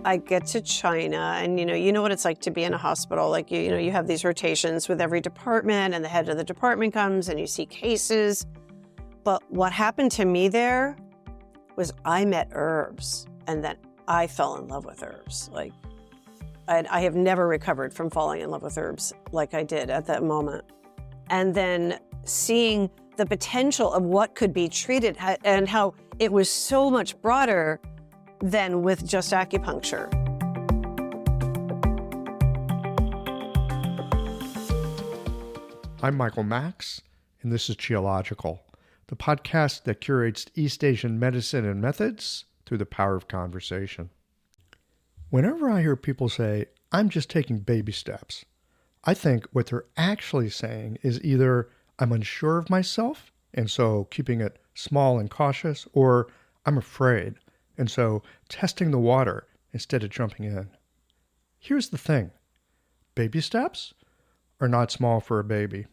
I get to China and, you know what it's like to be in a hospital. Like, you have these rotations with every department and the head of the department comes and you see cases. But what happened to me there was I met herbs and then I fell in love with herbs. Like, I have never recovered from falling in love with herbs like I did at that moment. And then seeing the potential of what could be treated and how it was so much broader than with just acupuncture. I'm Michael Max, and this is Geological, the podcast that curates East Asian medicine and methods through the power of conversation. Whenever I hear people say, I'm just taking baby steps, I think what they're actually saying is either I'm unsure of myself, and so keeping it small and cautious, or I'm afraid, and so testing the water instead of jumping in. Here's the thing. Baby steps are not small for a baby.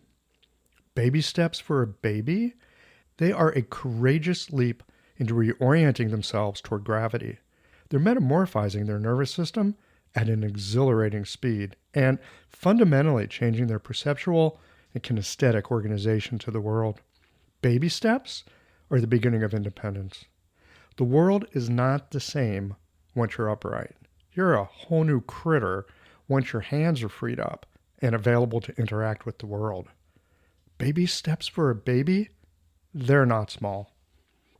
Baby steps for a baby, they are a courageous leap into reorienting themselves toward gravity. They're metamorphizing their nervous system at an exhilarating speed and fundamentally changing their perceptual and kinesthetic organization to the world. Baby steps are the beginning of independence. The world is not the same once you're upright. You're a whole new critter once your hands are freed up and available to interact with the world. Baby steps for a baby? They're not small.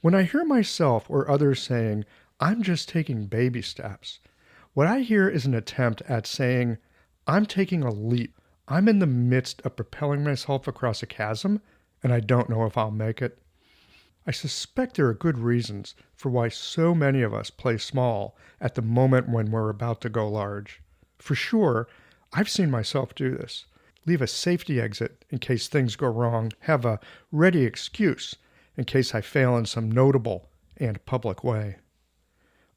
When I hear myself or others saying, I'm just taking baby steps, what I hear is an attempt at saying, I'm taking a leap. I'm in the midst of propelling myself across a chasm, and I don't know if I'll make it. I suspect there are good reasons for why so many of us play small at the moment when we're about to go large. For sure, I've seen myself do this. Leave a safety exit in case things go wrong, have a ready excuse in case I fail in some notable and public way.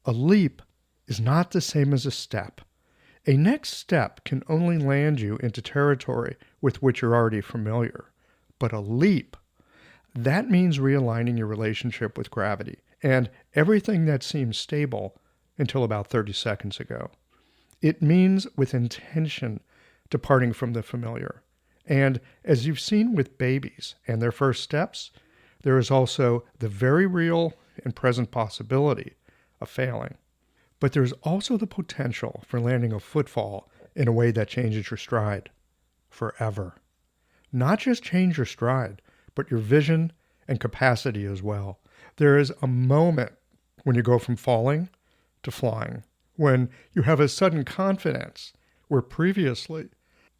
A leap is not the same as a step. A next step can only land you into territory with which you're already familiar. But a leap, that means realigning your relationship with gravity and everything that seemed stable until about 30 seconds ago. It means with intention departing from the familiar. And as you've seen with babies and their first steps, there is also the very real and present possibility of failing. But there's also the potential for landing a footfall in a way that changes your stride forever. Not just change your stride, but your vision and capacity as well. There is a moment when you go from falling to flying, when you have a sudden confidence where previously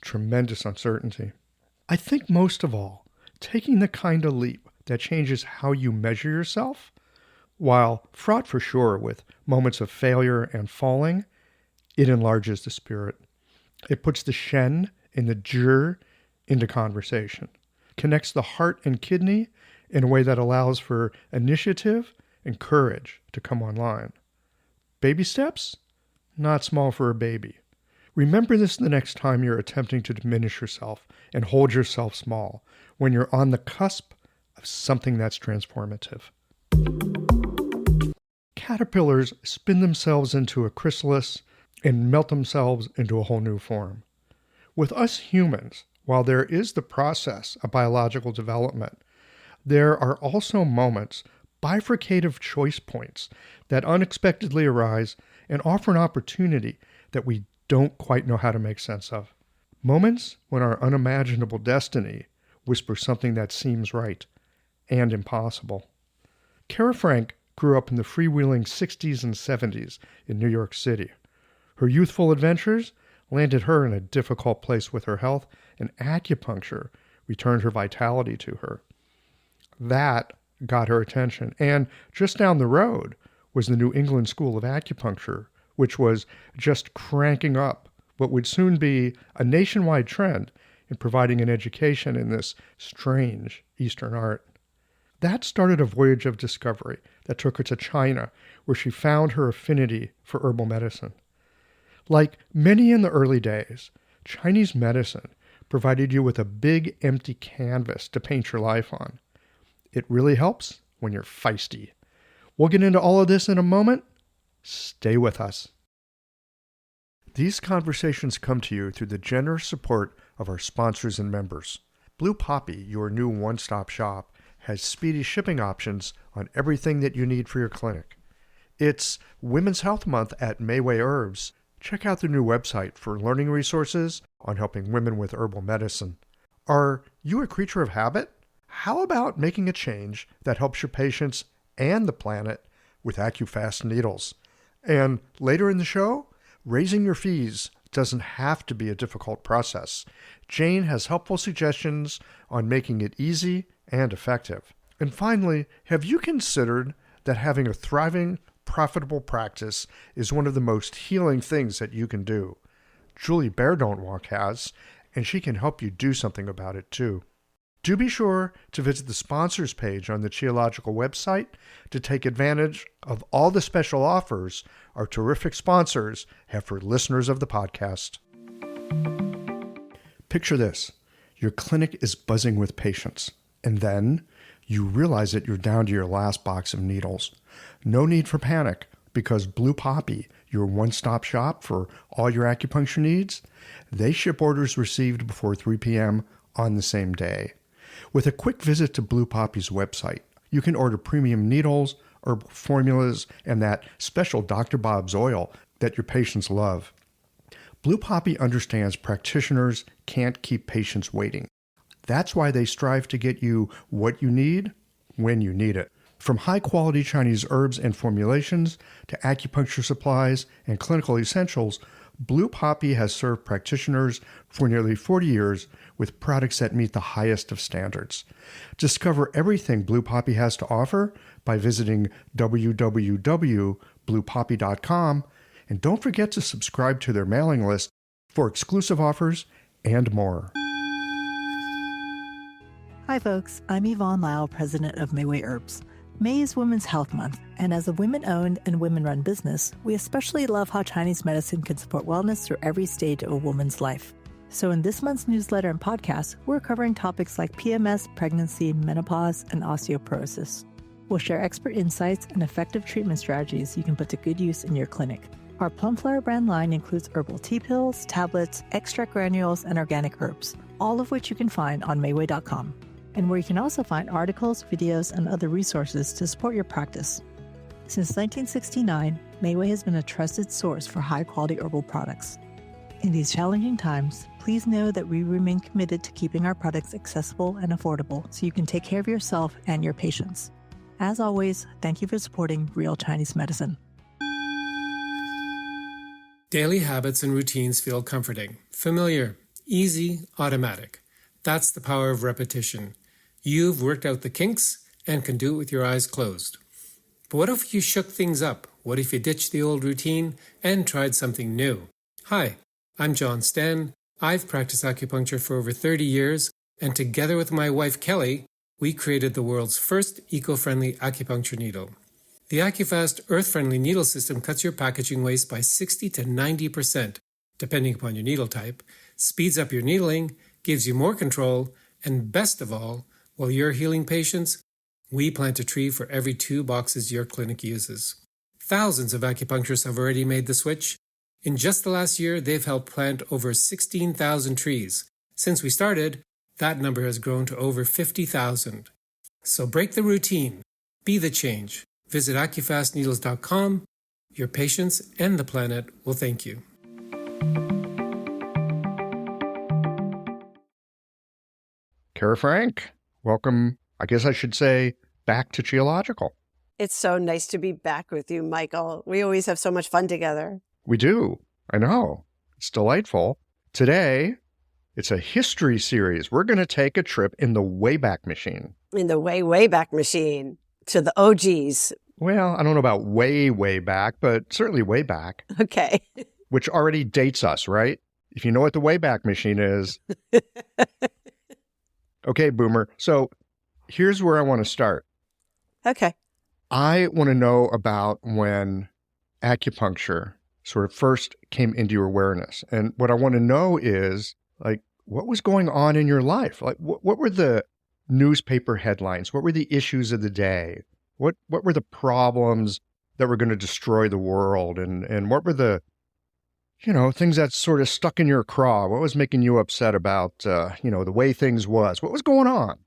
tremendous uncertainty. I think most of all, taking the kind of leap that changes how you measure yourself, while fraught for sure with moments of failure and falling, it enlarges the spirit. It puts the shen and the zhi into conversation, connects the heart and kidney in a way that allows for initiative and courage to come online. Baby steps? Not small for a baby. Remember this the next time you're attempting to diminish yourself and hold yourself small, when you're on the cusp of something that's transformative. Caterpillars spin themselves into a chrysalis and melt themselves into a whole new form. With us humans, while there is the process of biological development, there are also moments, bifurcative choice points, that unexpectedly arise and offer an opportunity that we don't quite know how to make sense of. Moments when our unimaginable destiny whispers something that seems right and impossible. Cara Frank grew up in the freewheeling 60s and 70s in New York City. Her youthful adventures landed her in a difficult place with her health, and acupuncture returned her vitality to her. That got her attention, and just down the road was the New England School of Acupuncture, which was just cranking up what would soon be a nationwide trend in providing an education in this strange Eastern art. That started a voyage of discovery that took her to China, where she found her affinity for herbal medicine. Like many in the early days, Chinese medicine provided you with a big empty canvas to paint your life on. It really helps when you're feisty. We'll get into all of this in a moment. Stay with us. These conversations come to you through the generous support of our sponsors and members. Blue Poppy, your new one-stop shop, has speedy shipping options on everything that you need for your clinic. It's Women's Health Month at Mayway Herbs. Check out the new website for learning resources on helping women with herbal medicine. Are you a creature of habit? How about making a change that helps your patients and the planet with AcuFast needles? And later in the show, raising your fees doesn't have to be a difficult process. Jane has helpful suggestions on making it easy and effective. And finally, have you considered that having a thriving, profitable practice is one of the most healing things that you can do? Julie Bear Don't Walk has, and she can help you do something about it too. Do be sure to visit the sponsors page on the Qiological website to take advantage of all the special offers our terrific sponsors have for listeners of the podcast. Picture this. Your clinic is buzzing with patients, and then you realize that you're down to your last box of needles. No need for panic, because Blue Poppy, your one-stop shop for all your acupuncture needs, they ship orders received before 3 p.m. on the same day. With a quick visit to Blue Poppy's website, you can order premium needles, herbal formulas, and that special Dr. Bob's oil that your patients love. Blue Poppy understands practitioners can't keep patients waiting. That's why they strive to get you what you need when you need it. From high-quality Chinese herbs and formulations to acupuncture supplies and clinical essentials, Blue Poppy has served practitioners for nearly 40 years with products that meet the highest of standards. Discover everything Blue Poppy has to offer by visiting www.bluepoppy.com, and don't forget to subscribe to their mailing list for exclusive offers and more. Hi folks, I'm Yvonne Lau, president of Mayway Herbs. May is Women's Health Month, and as a women-owned and women-run business, we especially love how Chinese medicine can support wellness through every stage of a woman's life. So in this month's newsletter and podcast, we're covering topics like PMS, pregnancy, menopause, and osteoporosis. We'll share expert insights and effective treatment strategies you can put to good use in your clinic. Our Plumflower brand line includes herbal tea pills, tablets, extract granules, and organic herbs, all of which you can find on Mayway.com. And where you can also find articles, videos, and other resources to support your practice. Since 1969, Mayway has been a trusted source for high-quality herbal products. In these challenging times, please know that we remain committed to keeping our products accessible and affordable so you can take care of yourself and your patients. As always, thank you for supporting Real Chinese Medicine. Daily habits and routines feel comforting, familiar, easy, automatic. That's the power of repetition. You've worked out the kinks and can do it with your eyes closed. But what if you shook things up? What if you ditched the old routine and tried something new? Hi, I'm John Sten. I've practiced acupuncture for over 30 years, and together with my wife Kelly, we created the world's first eco-friendly acupuncture needle. The AcuFast earth-friendly needle system cuts your packaging waste by 60 to 90%, depending upon your needle type, speeds up your needling, gives you more control, and best of all, while you're healing patients, we plant a tree for every 2 boxes your clinic uses. Thousands of acupuncturists have already made the switch. In just the last year, they've helped plant over 16,000 trees. Since we started, that number has grown to over 50,000. So break the routine. Be the change. Visit acufastneedles.com. Your patients and the planet will thank you. Cara Frank, welcome, I guess I should say, back to Qiological. It's so nice to be back with you, Michael. We always have so much fun together. We do. I know. It's delightful. Today, it's a history series. We're going to take a trip in the Wayback Machine. In the way back machine to the OGs. Well, I don't know about way back, but certainly way back. Okay. Which already dates us, right? If you know what the Wayback Machine is. Okay, Boomer. So here's where I want to start. Okay. I want to know about when acupuncture sort of first came into your awareness. And what I want to know is, like, what was going on in your life? Like, what were the newspaper headlines? What were the issues of the day? What were the problems that were going to destroy the world? And what were the things that sort of stuck in your craw? What was making you upset about, the way things was? What was going on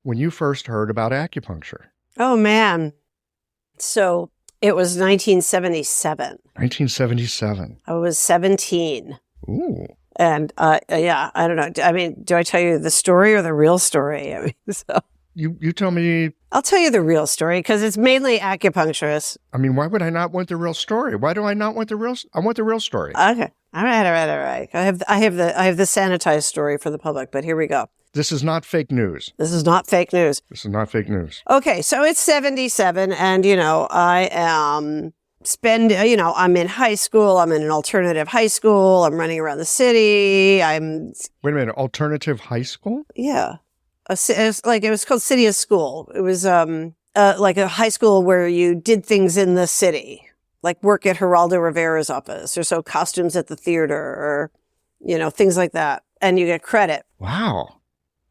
when you first heard about acupuncture? Oh, man. So it was 1977. 1977. I was 17. Ooh. And yeah, I don't know. I mean, do I tell you the story or the real story? I mean, so You tell me. I'll tell you the real story because it's mainly acupuncturists. I mean, why would I not want the real story? Why do I not want the real? I want the real story. Okay. All right. I have the sanitized story for the public, but here we go. This is not fake news. This is not fake news. This is not fake news. Okay, so it's 77, and I am I'm in high school. I'm in an alternative high school. I'm running around the city. Wait a minute, alternative high school? Yeah. It was called City of School. It was like a high school where you did things in the city, like work at Geraldo Rivera's office or sew costumes at the theater or, things like that. And you get credit. Wow.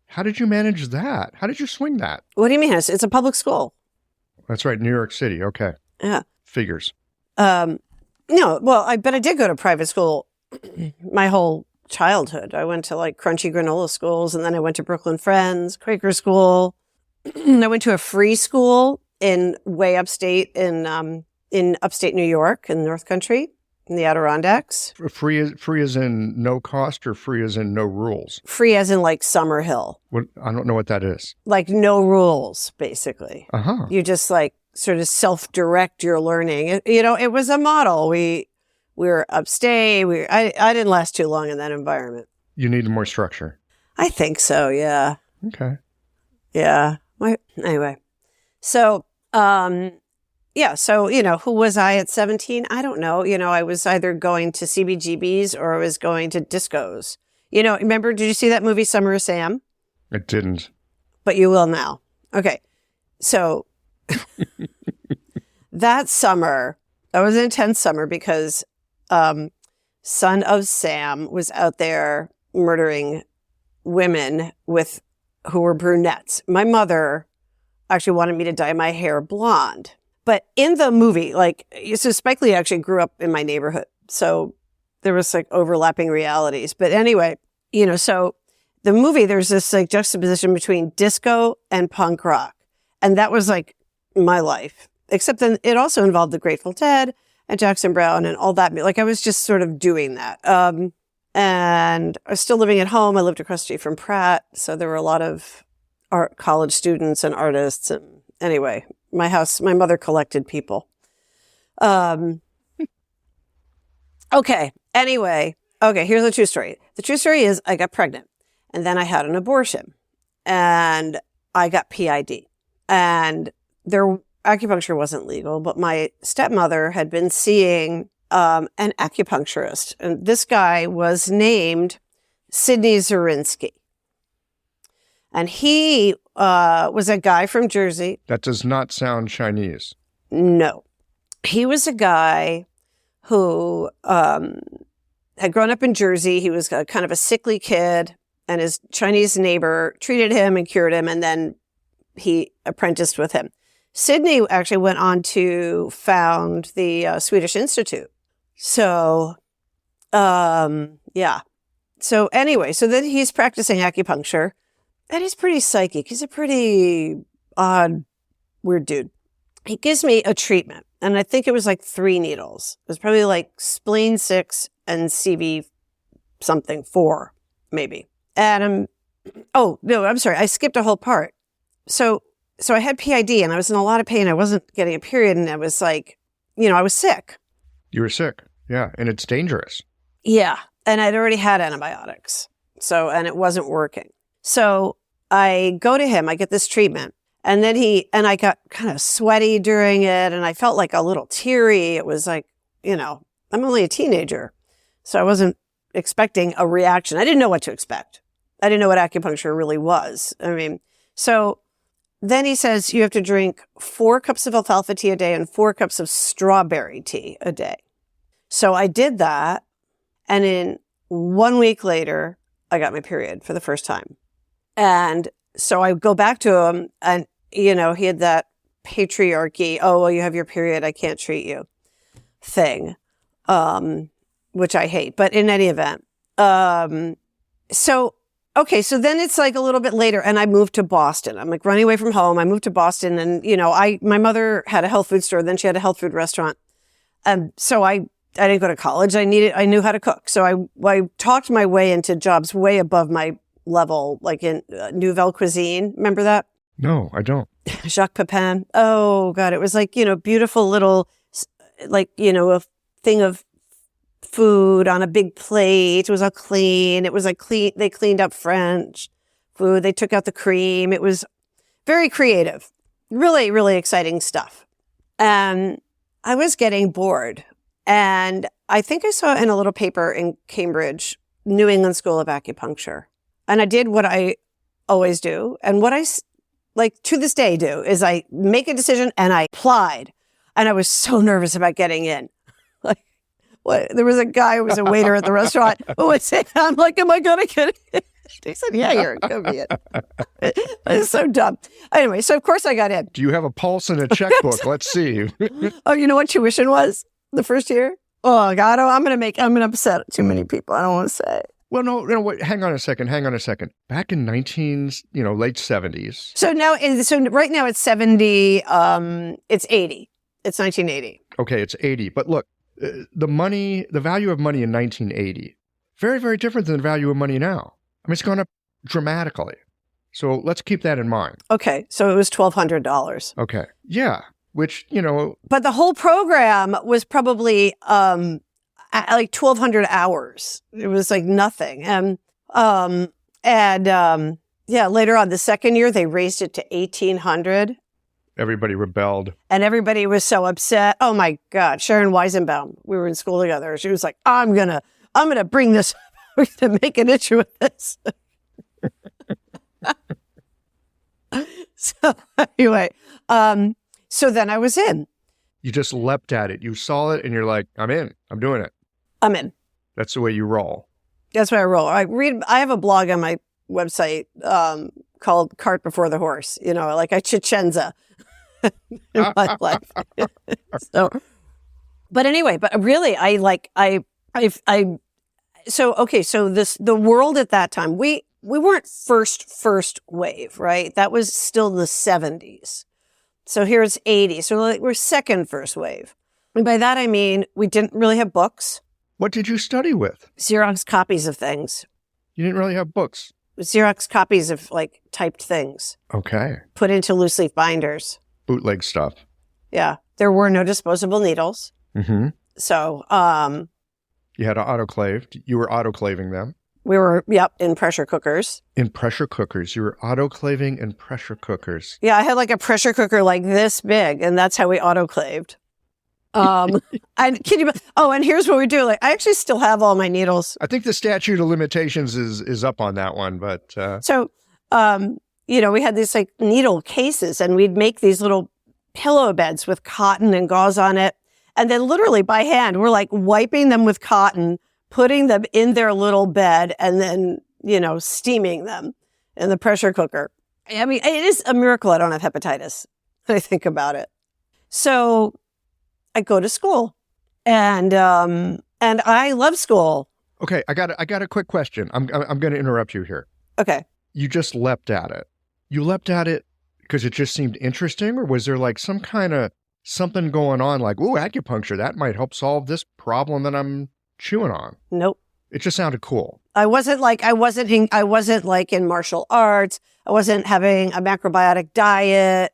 How did you manage that? How did you swing that? What do you mean? It's a public school. That's right, New York City. Okay. Yeah. Figures. No, well, but I did go to private school my whole childhood. I went to like crunchy granola schools, and then I went to Brooklyn Friends, Quaker school. I went to a free school in way upstate in upstate New York in North Country in the Adirondacks. Free as in no cost, or free as in no rules? Free as in like Summer Hill. What? I don't know what that is. Like no rules, basically. Uh-huh. You just like sort of self-direct your learning. It was a model. We were upstate. I didn't last too long in that environment. You needed more structure. I think so, yeah. Okay. Yeah. Anyway. So, yeah. So, who was I at 17? I don't know. I was either going to CBGBs or I was going to discos. Remember, did you see that movie Summer of Sam? I didn't. But you will now. Okay. So that summer, that was an intense summer because Son of Sam was out there murdering women who were brunettes. My mother actually wanted me to dye my hair blonde. But in the movie, so Spike Lee actually grew up in my neighborhood. So there was like overlapping realities. But anyway, so the movie, there's this like juxtaposition between disco and punk rock. And that was like my life. Except then it also involved the Grateful Dead and Jackson Browne and all that. Like I was just sort of doing that. And I was still living at home. I lived across the street from Pratt. So there were a lot of college students and artists. And anyway, my mother collected people. Okay. Anyway. Okay. Here's the true story. The true story is I got pregnant and then I had an abortion and I got PID, and acupuncture wasn't legal, but my stepmother had been seeing an acupuncturist, and this guy was named Sidney Zirinsky. And he was a guy from Jersey. That does not sound Chinese. No. He was a guy who had grown up in Jersey. He was kind of a sickly kid, and his Chinese neighbor treated him and cured him, and then he apprenticed with him. Sidney actually went on to found the Swedish Institute. So, yeah. So anyway, so then he's practicing acupuncture, and he's pretty psychic. He's a pretty odd, weird dude. He gives me a treatment, and I think it was like 3 needles. It was probably like spleen 6 and CV something 4, maybe. And I'm sorry, I skipped a whole part. So I had PID, and I was in a lot of pain. I wasn't getting a period, and I was like, I was sick. You were sick. Yeah. And it's dangerous. Yeah. And I'd already had antibiotics. And it wasn't working. So I go to him, I get this treatment, and then I got kind of sweaty during it, and I felt like a little teary. It was like, I'm only a teenager. So I wasn't expecting a reaction. I didn't know what to expect. I didn't know what acupuncture really was. So then he says you have to drink 4 cups of alfalfa tea a day and 4 cups of strawberry tea a day. So I did that. And in 1 week later, I got my period for the first time. And so I go back to him, and, he had that patriarchy, oh, well, you have your period, I can't treat you thing. which I hate. But in any event, so then it's like a little bit later and I moved to Boston. I'm like running away from home. I moved to Boston and, my mother had a health food store. Then she had a health food restaurant. So I didn't go to college. I knew how to cook. So I talked my way into jobs way above my level, like in Nouvelle Cuisine. Remember that? No, I don't. Jacques Pepin. Oh God. It was like, beautiful little, like, a thing of food on a big plate. It was all clean. It was like clean. They cleaned up French food. They took out the cream. It was very creative, really, really exciting stuff. And I was getting bored. And I think I saw in a little paper in Cambridge, New England School of Acupuncture. And I did what I always do. And what I to this day do is I make a decision and I applied. And I was so nervous about getting in. There was a guy who was a waiter at the restaurant who would say, I'm like, am I going to get it? He said, yeah, you're going to be in. It's so dumb. Anyway, so of course I got in. Do you have a pulse and a checkbook? Let's see. Oh, you know what tuition was the first year? Oh, God, I'm going to upset too many people. I don't want to say. Well, no, wait, hang on a second. Back in late 70s. So right now it's 70, it's 80. It's 1980. Okay, it's 80. But look, the value of money in 1980, very, very different than the value of money now. I mean, it's gone up dramatically. So let's keep that in mind. Okay, so it was $1,200. Okay, yeah, which, But the whole program was probably like 1,200 hours. It was like nothing. Later on, the second year, they raised it to 1,800. Everybody rebelled. And everybody was so upset. Oh my God, Sharon Weisenbaum, we were in school together. She was like, I'm gonna bring this, we're gonna make an issue with this. So anyway, so then I was in. You just leapt at it. You saw it and you're like, I'm in. I'm doing it. I'm in. That's the way you roll. That's why I roll. I have a blog on my website called Cart Before the Horse, like I chichenza in my life. But anyway, really, the world at that time, we weren't first wave, right? That was still the 70s. So here's 80. So we're second first wave. And by that, I mean, we didn't really have books. What did you study with? Xerox copies of things. You didn't really have books? Xerox copies of typed things. Okay. Put into loose leaf binders. Bootleg stuff. Yeah. There were no disposable needles. Mm-hmm. So, you had autoclaved. You were autoclaving them. We were, in pressure cookers. In pressure cookers. You were autoclaving in pressure cookers. Yeah, I had like a pressure cooker like this big, and that's how we autoclaved. And here's what we do. I actually still have all my needles. I think the statute of limitations is up on that one, but we had these needle cases, and we'd make these little pillow beds with cotton and gauze on it, and then literally by hand, we're wiping them with cotton, putting them in their little bed, and then steaming them in the pressure cooker. I mean, it is a miracle I don't have hepatitis when I think about it. So I go to school, and I love school. Okay, I got a quick question. I'm going to interrupt you here. Okay. You just leapt at it. You leapt at it because it just seemed interesting, or was there some kind of something going on, acupuncture, that might help solve this problem that I'm chewing on? Nope. It just sounded cool. I wasn't in martial arts. I wasn't having a macrobiotic diet.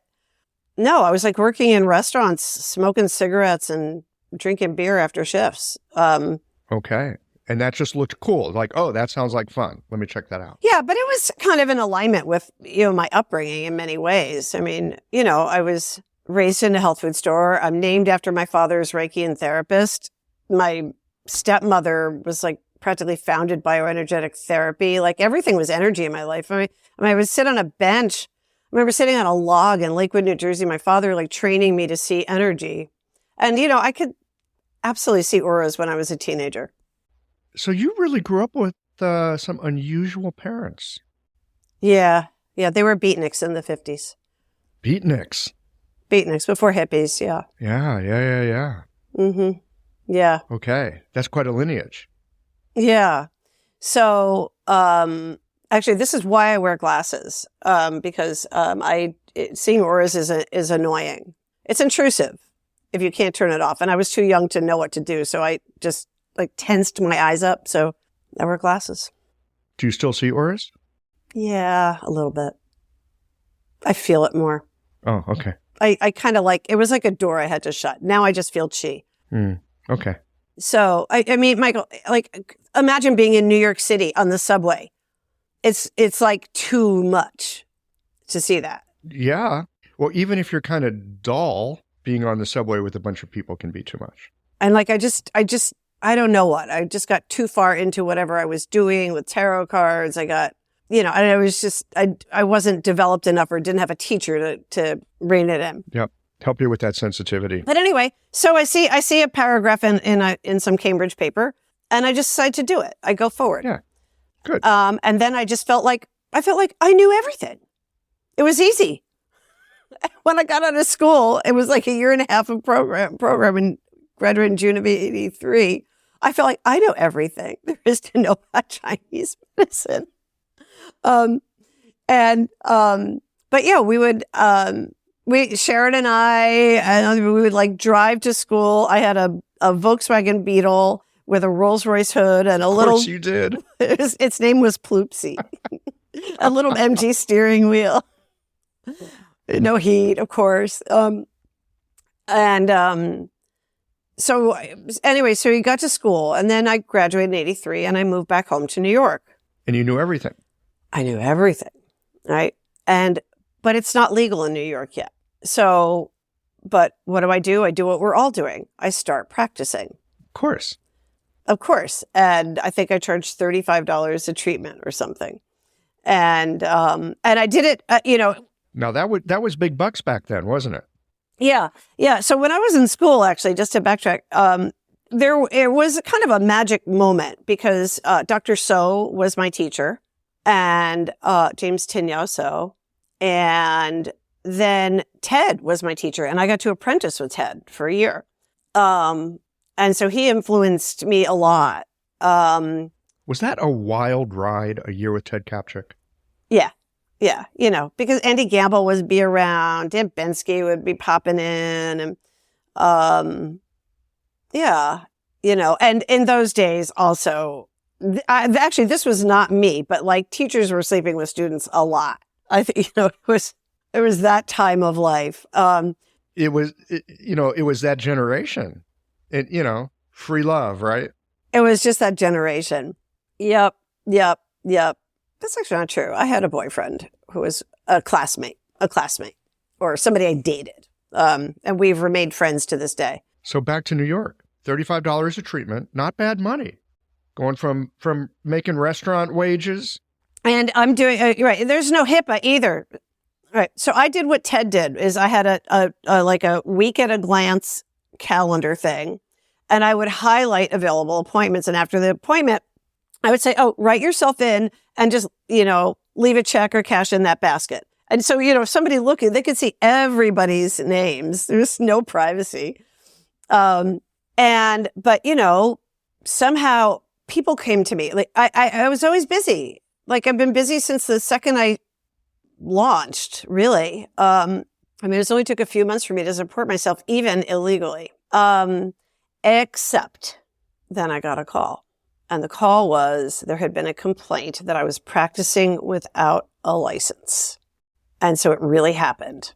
No, I was working in restaurants, smoking cigarettes and drinking beer after shifts. Okay. And that just looked cool. That sounds like fun. Let me check that out. Yeah, but it was kind of in alignment with, my upbringing in many ways. I mean, I was raised in a health food store. I'm named after my father's Reikian therapist. My stepmother was practically founded bioenergetic therapy. Everything was energy in my life. I would sit on a bench. I remember sitting on a log in Lakewood, New Jersey, my father training me to see energy. And, I could absolutely see auras when I was a teenager. So you really grew up with some unusual parents. Yeah. Yeah, they were beatniks in the 50s. Beatniks? Beatniks, before hippies, yeah. Yeah. Mm-hmm. Yeah. Okay. That's quite a lineage. Yeah. So, actually, this is why I wear glasses, because seeing auras is annoying. It's intrusive if you can't turn it off. And I was too young to know what to do, so I just like tensed my eyes up. So I wear glasses. Do you still see auras? Yeah, a little bit. I feel it more. Oh, okay. I kind of like, it was like a door I had to shut. Now I just feel chi. Okay. So, I mean, Michael, like, imagine being in New York City on the subway. It's like too much to see that. Yeah. Well, even if you're kind of dull, being on the subway with a bunch of people can be too much. And like, I don't know what. I just got too far into whatever I was doing with tarot cards. I got, and I was just, I wasn't developed enough or didn't have a teacher to rein it in. Yep. Help you with that sensitivity. But anyway, so I see a paragraph in some Cambridge paper, and I just decide to do it. I go forward. Yeah. Good. And then I just felt like I knew everything. It was easy. When I got out of school, it was like a year and a half of program and graduated in June of '83. I felt like I know everything there is to know about Chinese medicine. But yeah, we would, Sharon and we would like drive to school. I had a Volkswagen Beetle with a Rolls Royce hood and a little. Of course you did. Its name was Ploopsy. A little MG steering wheel. No heat, of course. So anyway, so we got to school, and then I graduated in '83, and I moved back home to New York. And you knew everything. I knew everything, right? But it's not legal in New York yet. So, but what do? I do what we're all doing. I start practicing. Of course. And I think I charged $35 a treatment or something. And I did it, Now that was big bucks back then, wasn't it? Yeah. Yeah. So when I was in school, actually, just to backtrack, it was kind of a magic moment because Dr. So was my teacher, and James Tinyao So, and then Ted was my teacher, and I got to apprentice with Ted for a year. And so he influenced me a lot. Was that a wild ride, a year with Ted Kapchik? Yeah. Yeah. Because Andy Gamble would be around, Dan Bensky would be popping in, and and in those days also, actually, this was not me, but like teachers were sleeping with students a lot. I think, it was that time of life. It was that generation. Free love, right? It was just that generation. Yep. That's actually not true. I had a boyfriend who was a classmate, or somebody I dated. And we've remained friends to this day. So back to New York, $35 a treatment, not bad money. Going from making restaurant wages. And I'm doing, right, there's no HIPAA either. Right. So I did what Ted did, is I had a week at a glance calendar thing, and I would highlight available appointments. And after the appointment, I would say, oh, write yourself in and just, leave a check or cash in that basket. And so, if somebody looking, they could see everybody's names. There's no privacy. But somehow people came to me. Like I was always busy. Like I've been busy since the second I launched, really. It only took a few months for me to support myself, even illegally. Except then I got a call. And the call was, there had been a complaint that I was practicing without a license. And so it really happened.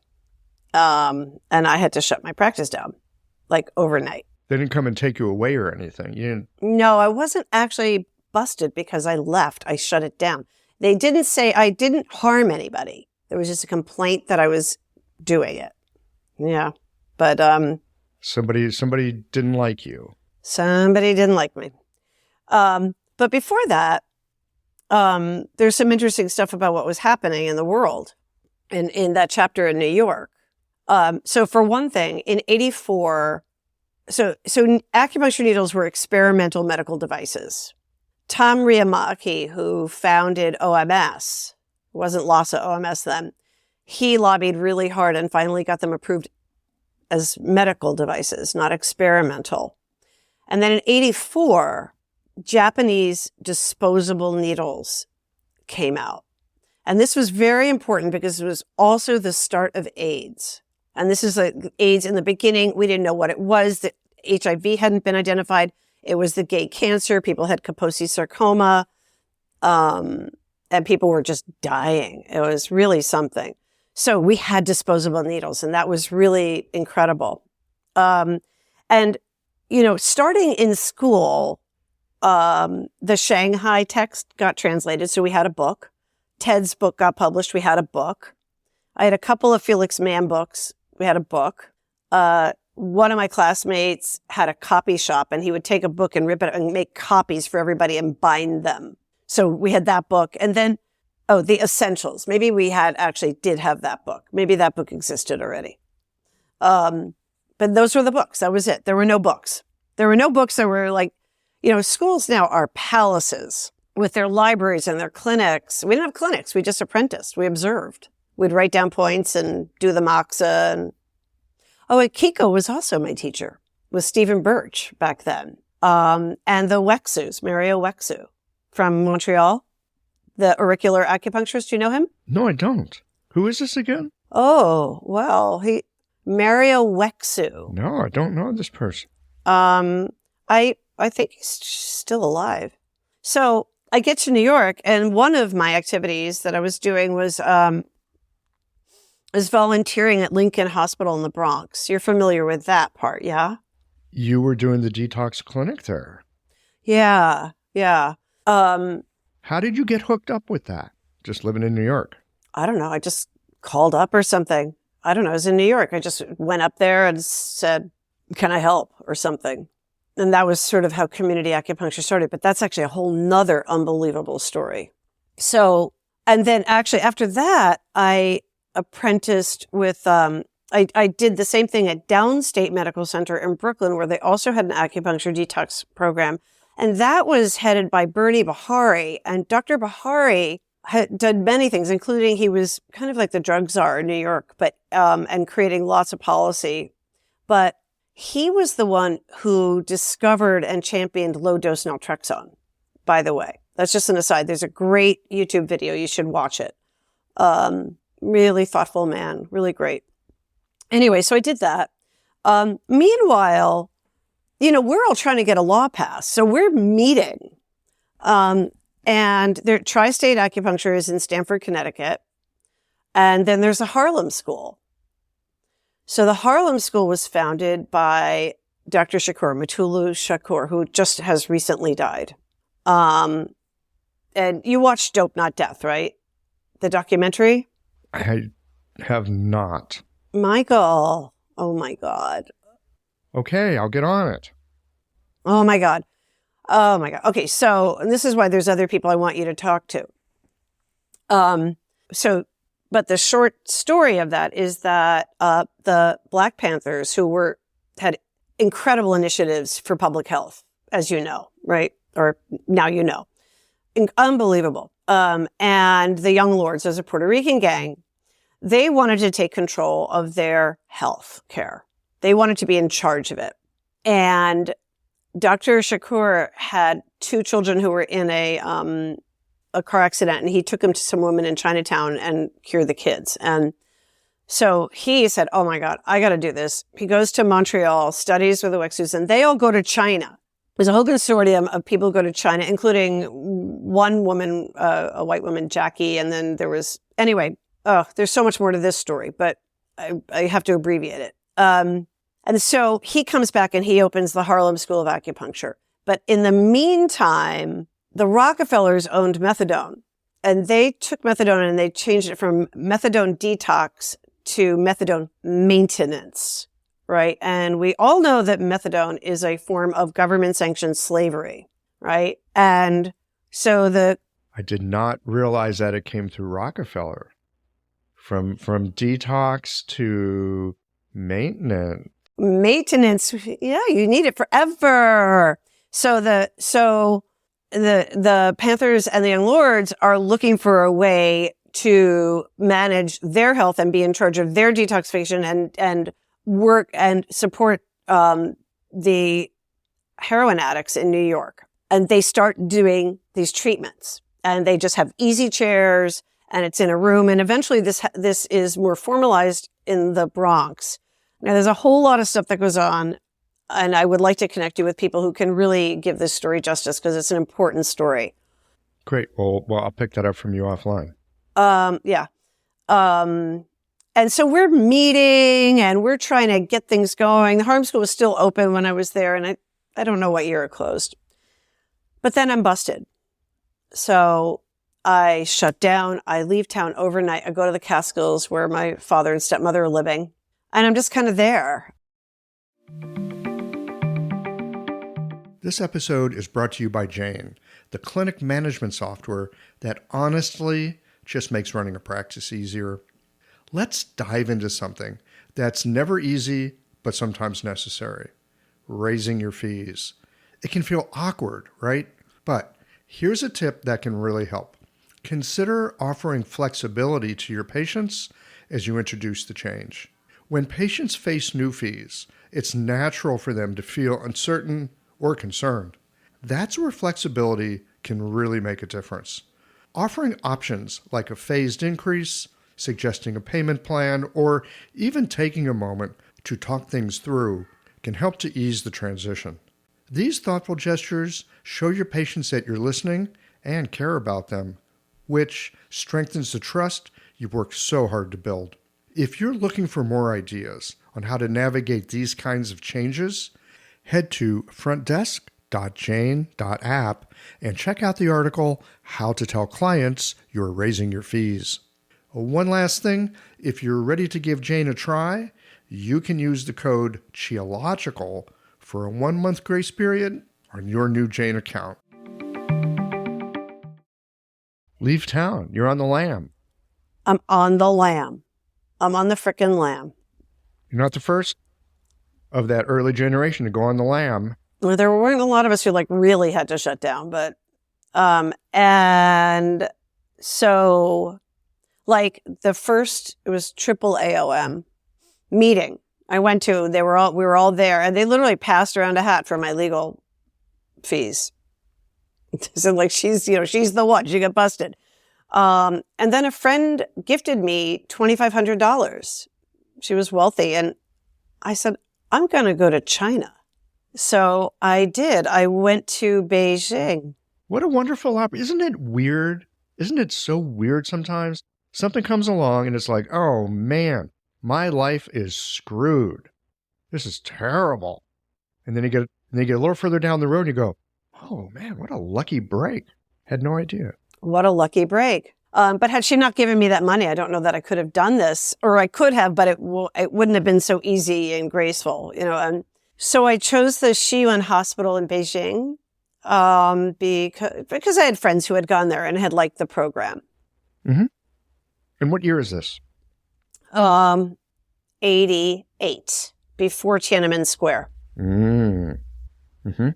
And I had to shut my practice down, like overnight. They didn't come and take you away or anything. You didn't. No, I wasn't actually busted because I left. I shut it down. They didn't say I didn't harm anybody. There was just a complaint that I was doing it. Yeah. But somebody didn't like you. Somebody didn't like me. But before that, there's some interesting stuff about what was happening in the world in that chapter in New York. So for one thing, in '84, so acupuncture needles were experimental medical devices. Tom Riamaki, who founded OMS, it wasn't Lhasa OMS then, he lobbied really hard and finally got them approved as medical devices, not experimental. And then in 84, Japanese disposable needles came out. And this was very important because it was also the start of AIDS. And this is like AIDS in the beginning. We didn't know what it was. The HIV hadn't been identified. It was the gay cancer. People had Kaposi sarcoma. And people were just dying. It was really something. So we had disposable needles, and that was really incredible. And, starting in school, the Shanghai text got translated. So we had a book. Ted's book got published. We had a book. I had a couple of Felix Mann books. We had a book. One of my classmates had a copy shop, and he would take a book and rip it and make copies for everybody and bind them. So we had that book. And then, the Essentials. Maybe we did have that book. Maybe that book existed already. But those were the books. That was it. There were no books. There were no books that were like, schools now are palaces with their libraries and their clinics. We didn't have clinics. We just apprenticed. We observed. We'd write down points and do the moxa. And Kiko was also my teacher, with Stephen Birch back then. And the Wexus, Mario Wexu from Montreal, the auricular acupuncturist. Do you know him? No, I don't. Who is this again? Oh, well, Mario Wexu. No, I don't know this person. I think he's still alive. So I get to New York, and one of my activities that I was doing was volunteering at Lincoln Hospital in the Bronx. You're familiar with that part, yeah? You were doing the detox clinic there. Yeah. How did you get hooked up with that? Just living in New York? I don't know. I just called up or something. I don't know. I was in New York. I just went up there and said, can I help or something? And that was sort of how community acupuncture started. But that's actually a whole nother unbelievable story. So, and then actually after that, I apprenticed with, I did the same thing at Downstate Medical Center in Brooklyn, where they also had an acupuncture detox program. And that was headed by Bernie Bahari. And Dr. Bahari had done many things, including he was kind of like the drug czar in New York, but and creating lots of policy. But he was the one who discovered and championed low-dose naltrexone, by the way. That's just an aside. There's a great YouTube video. You should watch it. Really thoughtful man. Really great. Anyway, so I did that. Meanwhile, we're all trying to get a law passed. So we're meeting. And there, Tri-State Acupuncture is in Stamford, Connecticut. And then there's a Harlem School. So the Harlem School was founded by Dr. Shakur, Matulu Shakur, who just has recently died. And you watched Dope, Not Death, right? The documentary? I have not. Michael. Oh, my God. Okay, I'll get on it. Oh, my God. Oh, my God. Okay, so this is why there's other people I want you to talk to. But the short story of that is that the Black Panthers, who had incredible initiatives for public health, as you know, right? Or now you know. Unbelievable. And the Young Lords, as a Puerto Rican gang, they wanted to take control of their health care. They wanted to be in charge of it. And Dr. Shakur had two children who were in a car accident, and he took them to some woman in Chinatown and cured the kids. And so he said, oh my God, I got to do this. He goes to Montreal, studies with the Wexus, and they all go to China. There's a whole consortium of people who go to China, including one woman, a white woman, Jackie. And then there was, anyway, there's so much more to this story, but I have to abbreviate it. And so he comes back and he opens the Harlem School of Acupuncture. But in the meantime, the Rockefellers owned methadone, and they took methadone and they changed it from methadone detox to methadone maintenance, right? And we all know that methadone is a form of government-sanctioned slavery, right? And so I did not realize that it came through Rockefeller. From detox to maintenance. Maintenance, yeah, you need it forever. So the Panthers and the Young Lords are looking for a way to manage their health and be in charge of their detoxification and work and support the heroin addicts in New York, and they start doing these treatments, and they just have easy chairs, and it's in a room. And eventually this is more formalized in the Bronx. Now, there's a whole lot of stuff that goes on, and I would like to connect you with people who can really give this story justice, because it's an important story. Great. Well, I'll pick that up from you offline. Yeah. And so we're meeting and we're trying to get things going. The Harm School was still open when I was there, and I don't know what year it closed. But then I'm busted. So I shut down. I leave town overnight. I go to the Catskills where my father and stepmother are living, and I'm just kind of there. This episode is brought to you by Jane, the clinic management software that honestly just makes running a practice easier. Let's dive into something that's never easy, but sometimes necessary: raising your fees. It can feel awkward, right? But here's a tip that can really help. Consider offering flexibility to your patients as you introduce the change. When patients face new fees, it's natural for them to feel uncertain or concerned. That's where flexibility can really make a difference. Offering options like a phased increase, suggesting a payment plan, or even taking a moment to talk things through can help to ease the transition. These thoughtful gestures show your patients that you're listening and care about them, which strengthens the trust you've worked so hard to build. If you're looking for more ideas on how to navigate these kinds of changes, head to frontdesk.jane.app and check out the article, How to Tell Clients You're Raising Your Fees. One last thing, if you're ready to give Jane a try, you can use the code CHEOLOGICAL for a 1-month grace period on your new Jane account. Leave town. You're on the lam. I'm on the lam. I'm on the frickin' lam. You're not the first of that early generation to go on the lam. Well, there weren't a lot of us who really had to shut down, but, and so it was triple AOM meeting I went to, we were all there, and they literally passed around a hat for my legal fees. So she's the one, she got busted. And then a friend gifted me $2,500. She was wealthy. And I said, I'm going to go to China. So I did. I went to Beijing. What a wonderful opportunity. Isn't it weird? Isn't it so weird sometimes? Something comes along and it's like, oh man, my life is screwed. This is terrible. And then you get a little further down the road and you go, oh man, what a lucky break. Had no idea. What a lucky break. But had she not given me that money, I don't know that I could have done this, or I could have, but it wouldn't have been so easy and graceful, And so I chose the Shiyuan Hospital in Beijing because I had friends who had gone there and had liked the program. Mm-hmm. And what year is this? 88, before Tiananmen Square. Mm-hmm.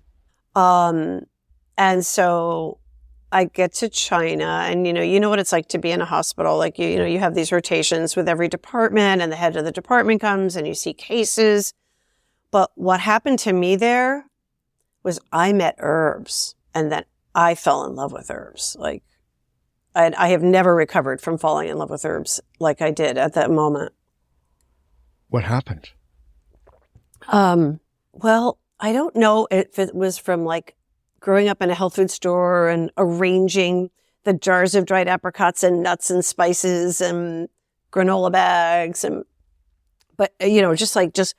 And so I get to China, and you know what it's like to be in a hospital. You have these rotations with every department, and the head of the department comes and you see cases. But what happened to me there was I met herbs, and then I fell in love with herbs. I have never recovered from falling in love with herbs like I did at that moment. What happened? Well, I don't know if it was from growing up in a health food store and arranging the jars of dried apricots and nuts and spices and granola bags, but just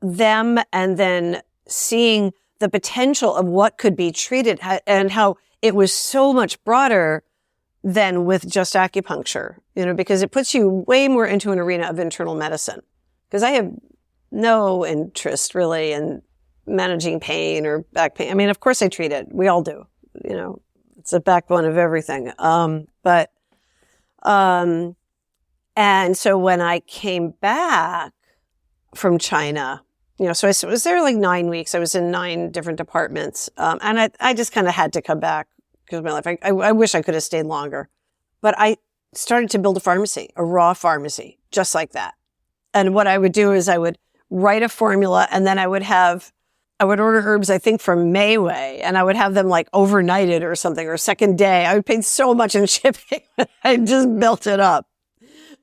them, and then seeing the potential of what could be treated and how it was so much broader than with just acupuncture, because it puts you way more into an arena of internal medicine. Because I have no interest really in managing pain or back pain. I mean, of course I treat it. We all do. It's a backbone of everything. And so when I came back from China, so I was there 9 weeks. I was in 9 different departments. And I just kind of had to come back because of my life. I wish I could have stayed longer. But I started to build a pharmacy, a raw pharmacy, just like that. And what I would do is I would write a formula, and then I would have I would order herbs, I think, from Mayway, and I would have them like overnighted or something, or second day. I would pay so much in shipping. I just built it up,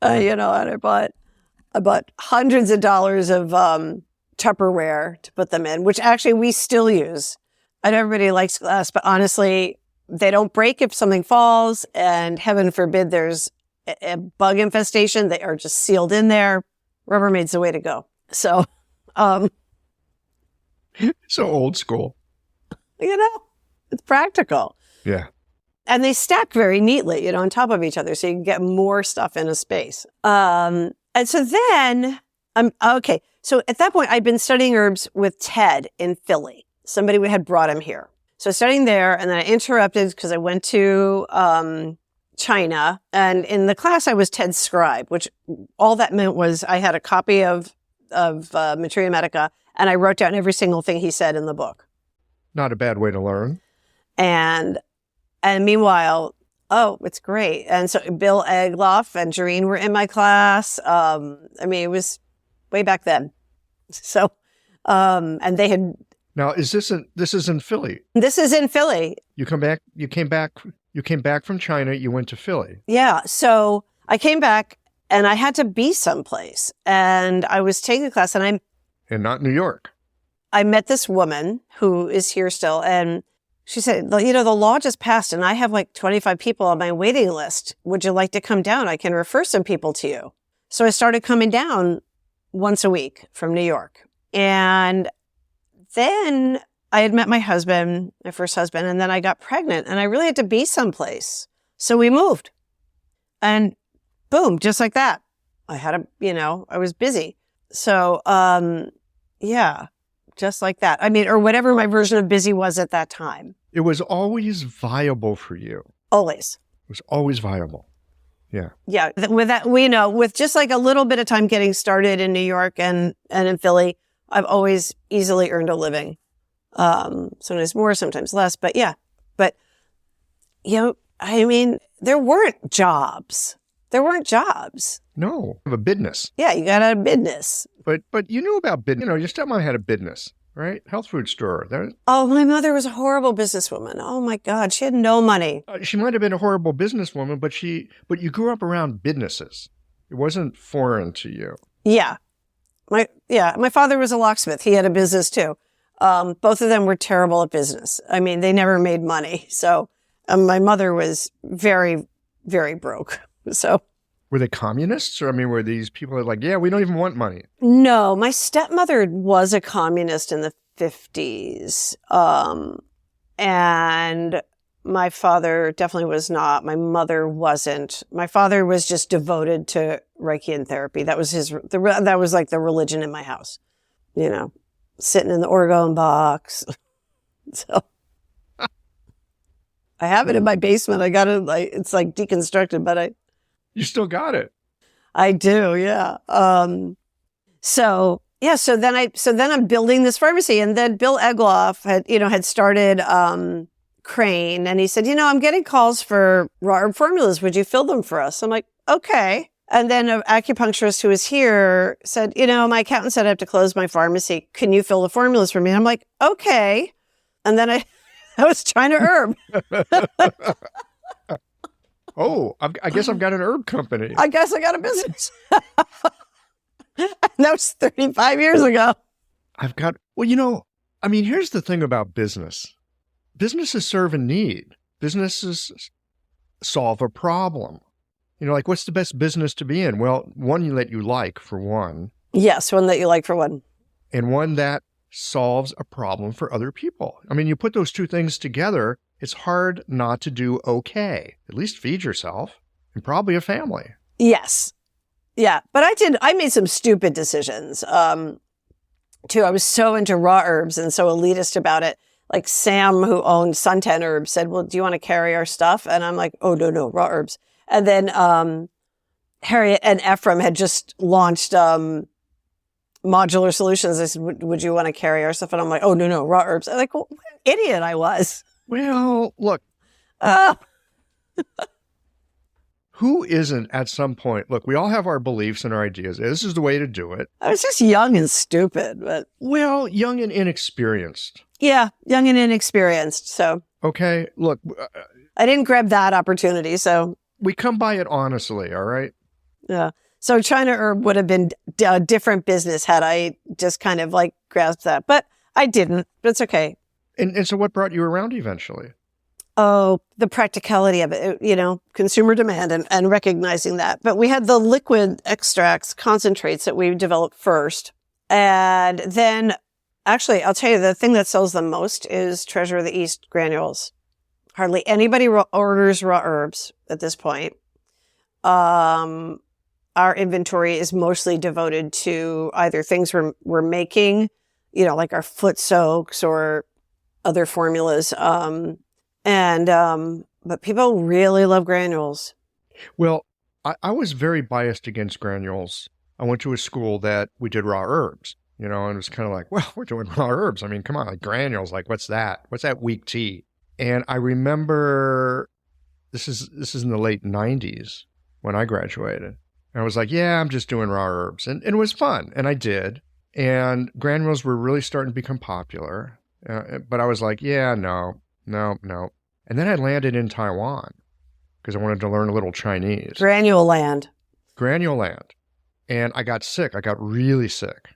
and I bought hundreds of dollars of Tupperware to put them in, which actually we still use. I know everybody likes glass, but honestly, they don't break if something falls, and heaven forbid there's a bug infestation. They are just sealed in there. Rubbermaid's the way to go. So, So old school. It's practical. Yeah. And they stack very neatly, on top of each other, so you can get more stuff in a space. And so then, okay. So at that point, I'd been studying herbs with Ted in Philly. Somebody had brought him here. So studying there, and then I interrupted because I went to China. And in the class, I was Ted's scribe, which all that meant was I had a copy of Materia Medica, and I wrote down every single thing he said in the book. Not a bad way to learn. And meanwhile, it's great. And so Bill Egloff and Jareen were in my class. It was way back then. So, and they had. Now, this is in Philly? This is in Philly. You came back from China. You went to Philly. Yeah. So I came back and I had to be someplace, and I was taking a class, and not New York. I met this woman who is here still, and she said, the law just passed and I have like 25 people on my waiting list. Would you like to come down? I can refer some people to you. So I started coming down once a week from New York. And then I had met my husband, my first husband, and then I got pregnant, and I really had to be someplace. So we moved. And boom, just like that. I had I was busy. So, yeah. Just like that. or whatever my version of busy was at that time. It was always viable for you. Always. It was always viable. Yeah. Yeah. With that, with just like a little bit of time getting started in New York and in Philly, I've always easily earned a living. Sometimes more, sometimes less, but yeah. But, there weren't jobs. No, I have a business. Yeah, you got a business. But you knew about business. Your stepmom had a business, right? Health food store. Oh, my mother was a horrible businesswoman. Oh my God, she had no money. She might have been a horrible businesswoman, but you grew up around businesses. It wasn't foreign to you. Yeah. My father was a locksmith. He had a business too. Both of them were terrible at business. They never made money. So my mother was very, very broke. So. Were they communists? Or, were these people like, yeah, we don't even want money? No, my stepmother was a communist in the 50s. And my father definitely was not. My mother wasn't. My father was just devoted to Reiki and therapy. That was that was like the religion in my house, sitting in the orgone box. So I have it in my basement. I got it, it's like deconstructed, but You still got it. I do, yeah. So then I'm building this pharmacy, and then Bill Egloff had started Crane, and he said, I'm getting calls for raw herb formulas. Would you fill them for us? I'm like, okay. And then an acupuncturist who was here said, my accountant said I have to close my pharmacy. Can you fill the formulas for me? And I'm like, okay. And then I was China Herb. Oh, I guess I've got an herb company. I guess I got a business. That was 35 years ago. Here's the thing about business. Businesses serve a need. Businesses solve a problem. What's the best business to be in? Well, one that you like, for one. Yes, one that you like, for one. And one that solves a problem for other people. You put those two things together, it's hard not to do okay. At least feed yourself and probably a family. Yes. Yeah. But I made some stupid decisions, too. I was so into raw herbs and so elitist about it. Like Sam, who owned Suntan Herbs, said, well, do you want to carry our stuff? And I'm like, oh, no, raw herbs. And then Harriet and Ephraim had just launched Modular Solutions. I said, would you want to carry our stuff? And I'm like, oh, no, raw herbs. I'm like, well, what an idiot I was. Well, look, Who isn't at some point? Look, we all have our beliefs and our ideas. This is the way to do it. I was just young and stupid, but Well, young and inexperienced. yeah, young and inexperienced. So Okay, look, I didn't grab that opportunity. So we come by it honestly, all right? yeah. So China Herb would have been a different business had I just kind of like grasped that, but I didn't. But it's okay. And so what brought you around eventually? Oh, the practicality of it, consumer demand and recognizing that. But we had the liquid extracts, concentrates that we developed first. And then, actually, I'll tell you, the thing that sells the most is Treasure of the East granules. Hardly anybody orders raw herbs at this point. Our inventory is mostly devoted to either things we're making, like our foot soaks or other formulas. But people really love granules. Well, I was very biased against granules. I went to a school that we did raw herbs, and it was kind of like, well, we're doing raw herbs. I mean, come on, like granules, like what's that? What's that weak tea? And I remember this is in the late 90s when I graduated. And I was like, yeah, I'm just doing raw herbs. And it was fun. And I did. And granules were really starting to become popular. But I was like, yeah, no. And then I landed in Taiwan because I wanted to learn a little Chinese. Granule land. And I got sick. I got really sick.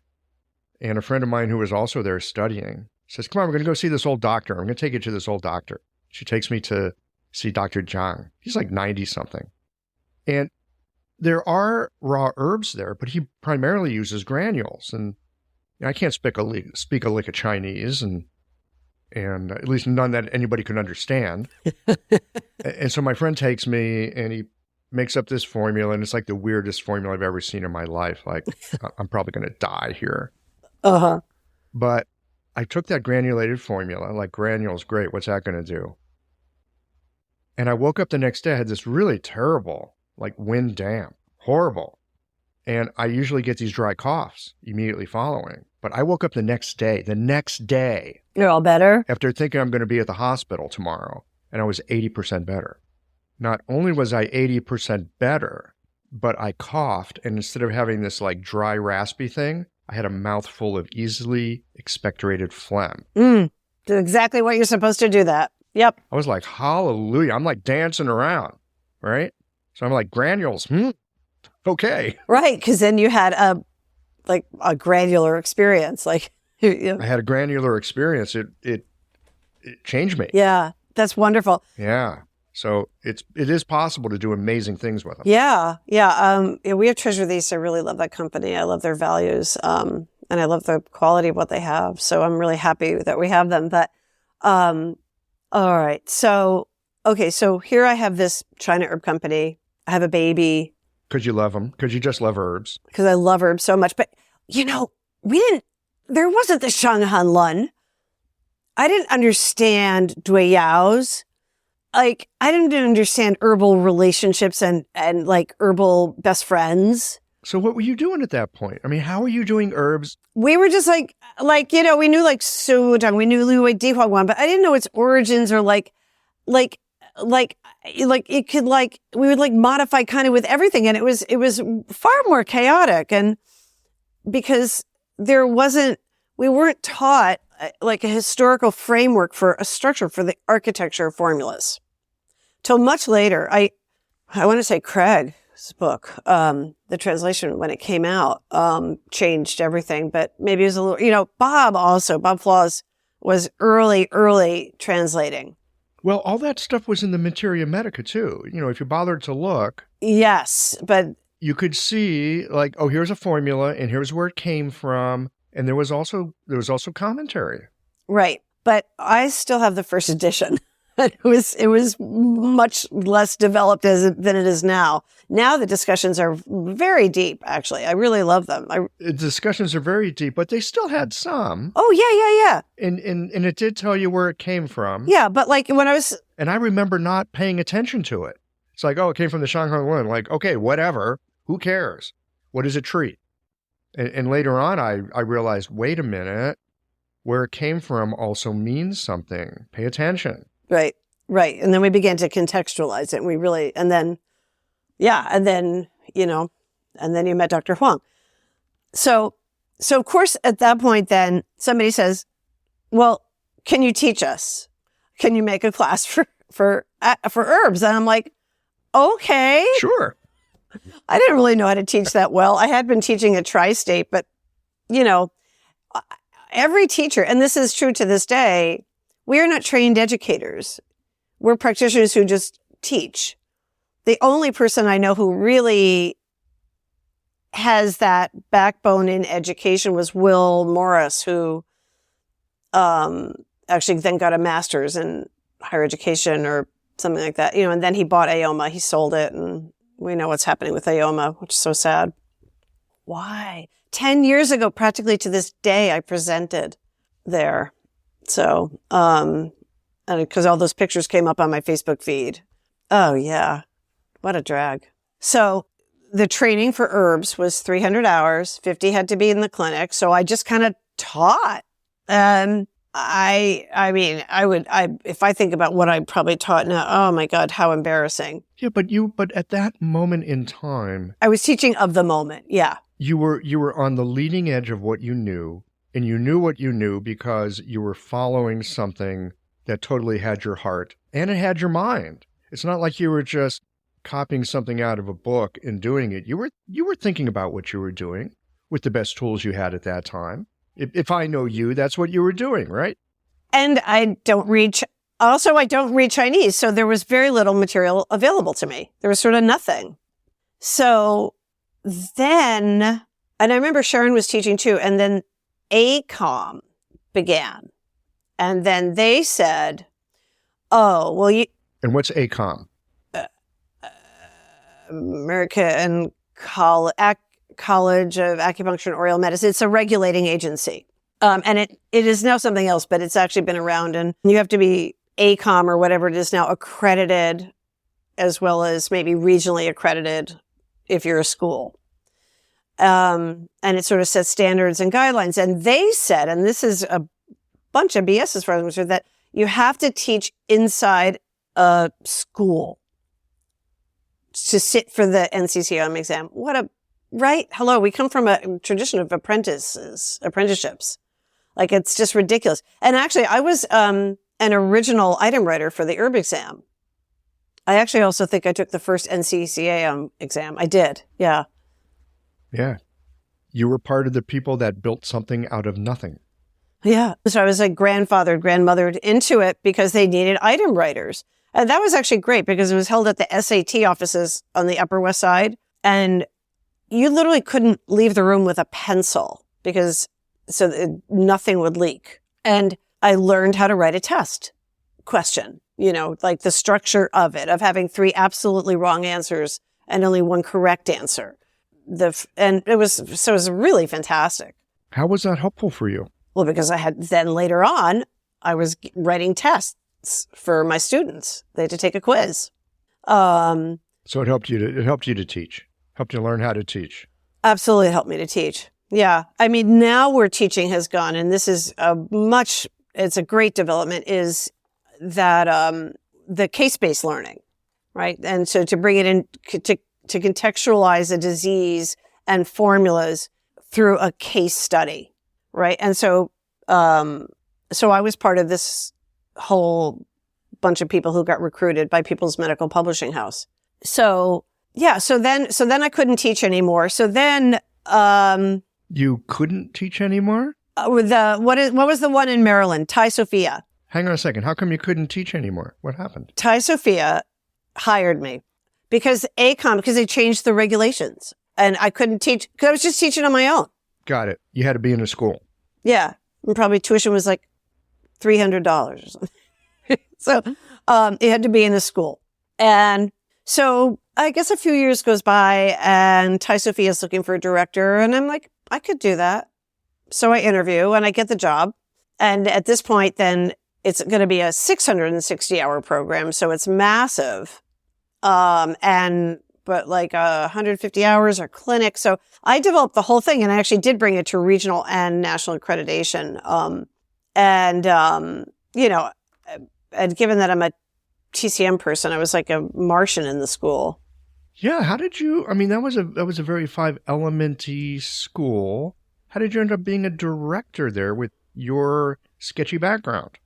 And a friend of mine who was also there studying says, come on, we're going to go see this old doctor. I'm going to take you to this old doctor. She takes me to see Dr. Zhang. He's like 90 something. And there are raw herbs there, but he primarily uses granules. And I can't speak a lick of Chinese and at least none that anybody could understand. And so my friend takes me and he makes up this formula, and it's like the weirdest formula I've ever seen in my life. Like, I'm probably going to die here. Uh-huh. But I took that granulated formula, like granules, great, what's that going to do? And I woke up the next day, I had this really terrible, like wind damp, horrible. And I usually get these dry coughs immediately following. But I woke up the next day. You're all better? After thinking I'm going to be at the hospital tomorrow, and I was 80% better. Not only was I 80% better, but I coughed, and instead of having this like dry, raspy thing, I had a mouthful of easily expectorated phlegm. That's exactly what you're supposed to do that. Yep. I was like, hallelujah. I'm like dancing around, right? So I'm like, granules, okay. Right, because then you had a granular experience. Like, I had a granular experience. It changed me. Yeah, that's wonderful. Yeah. So it is possible to do amazing things with them. Yeah. We have Treasure of the East. I really love that company. I love their values. And I love the quality of what they have. So I'm really happy that we have them. But, all right. So here I have this China herb company. I have a baby. Because you love them. Because you just love herbs. Because I love herbs so much. But, there wasn't the Shanghan Lun. I didn't understand Dui Yao's. Like, I didn't understand herbal relationships and like herbal best friends. So what were you doing at that point? I mean, how were you doing herbs? We were just we knew like Sudong, we knew Liu Wei Di Hua Guan, but I didn't know its origins or like it could we would modify kind of with everything. And it was far more chaotic. And because we weren't taught like a historical framework for a structure for the architecture formulas till much later. I want to say Craig's book, the translation when it came out, changed everything, but maybe it was a little, Bob Flaws was early translating. Well, all that stuff was in the Materia Medica too. If you bothered to look. Yes, but you could see here's a formula and here's where it came from. And there was also commentary. Right. But I still have the first edition. It was much less developed than it is now. Now the discussions are very deep, actually. I really love them. The discussions are very deep, but they still had some. Oh, yeah. And it did tell you where it came from. Yeah, but when I was... And I remember not paying attention to it. It's like, it came from the Shanghai Lun. Like, okay, whatever. Who cares? What does it treat? And later on, I realized, wait a minute, where it came from also means something. Pay attention. Right. And then we began to contextualize it. And Yeah. And then, and then you met Dr. Huang. So of course, at that point, then somebody says, well, can you teach us? Can you make a class for herbs? And I'm like, okay. Sure. I didn't really know how to teach that well. I had been teaching at Tri-State, but every teacher, and this is true to this day, we are not trained educators. We're practitioners who just teach. The only person I know who really has that backbone in education was Will Morris, who actually then got a master's in higher education or something like that. And then he bought Aoma. He sold it, and we know what's happening with Aoma, which is so sad. Why? 10 years ago, practically to this day, I presented there. So, and because all those pictures came up on my Facebook feed. Oh, yeah. What a drag. So the training for herbs was 300 hours. 50 had to be in the clinic. So I just kind of taught. If I think about what I probably taught now, oh my God, how embarrassing. Yeah, but at that moment in time, I was teaching of the moment. Yeah. You were on the leading edge of what you knew, and you knew what you knew because you were following something that totally had your heart and it had your mind. It's not like you were just copying something out of a book and doing it. You were thinking about what you were doing with the best tools you had at that time. If I know you, that's what you were doing, right? And I don't read Chinese, so there was very little material available to me. There was sort of nothing. So then, and I remember Sharon was teaching too, and then ACOM began. And then they said, oh, well, And what's ACOM? American College of Acupuncture and Oriental Medicine. It's a regulating agency. And it is now something else, but it's actually been around, and you have to be ACOM or whatever it is now accredited, as well as maybe regionally accredited if you're a school. And it sort of sets standards and guidelines. And they said, and this is a bunch of BS as far as I'm concerned, that you have to teach inside a school to sit for the NCCM exam. Right? Hello, we come from a tradition of apprenticeships. Like, it's just ridiculous. And actually, I was an original item writer for the herb exam. I actually also think I took the first NCCA exam. I did, yeah. Yeah. You were part of the people that built something out of nothing. Yeah. So I was like grandmothered into it because they needed item writers. And that was actually great because it was held at the SAT offices on the Upper West Side. And you literally couldn't leave the room with a pencil because nothing would leak. And I learned how to write a test question, like the structure of it, of having 3 absolutely wrong answers and only 1 correct answer. And it was really fantastic. How was that helpful for you? Well, because later on, I was writing tests for my students. They had to take a quiz. So it helped you to teach. Helped you learn how to teach. Absolutely helped me to teach. Yeah. I mean, now where teaching has gone, and this is it's a great development, is that the case-based learning, right? And so to bring it in, to contextualize a disease and formulas through a case study, right? And so I was part of this whole bunch of people who got recruited by People's Medical Publishing House. So yeah, so then I couldn't teach anymore. So then you couldn't teach anymore? What was the one in Maryland? Thai Sophia. Hang on a second. How come you couldn't teach anymore? What happened? Thai Sophia hired me because they changed the regulations and I couldn't teach because I was just teaching on my own. Got it. You had to be in a school. Yeah. And probably tuition was like $300 or something. So it had to be in a school. And so I guess a few years goes by and Thai Sophia is looking for a director. And I'm like, I could do that. So I interview and I get the job. And at this point, then it's going to be a 660-hour program. So it's massive. But like 150 hours are clinic. So I developed the whole thing and I actually did bring it to regional and national accreditation. And given that I'm a TCM person, I was like a Martian in the school. Yeah, how did you? I mean, that was a very five elementy school. How did you end up being a director there with your sketchy background?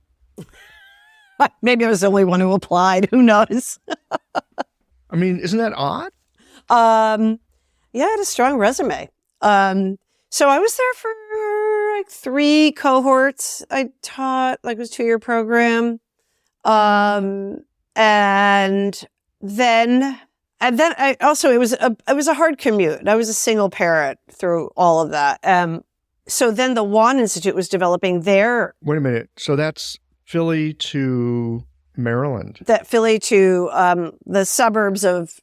Maybe I was the only one who applied. Who knows? I mean, isn't that odd? Yeah, I had a strong resume. So I was there for like 3 cohorts. I taught, like, it was a 2-year program. And then I also, it was a hard commute. I was a single parent through all of that. So then the Wan Institute was developing their. Wait a minute. So that's Philly to Maryland. That Philly to the suburbs of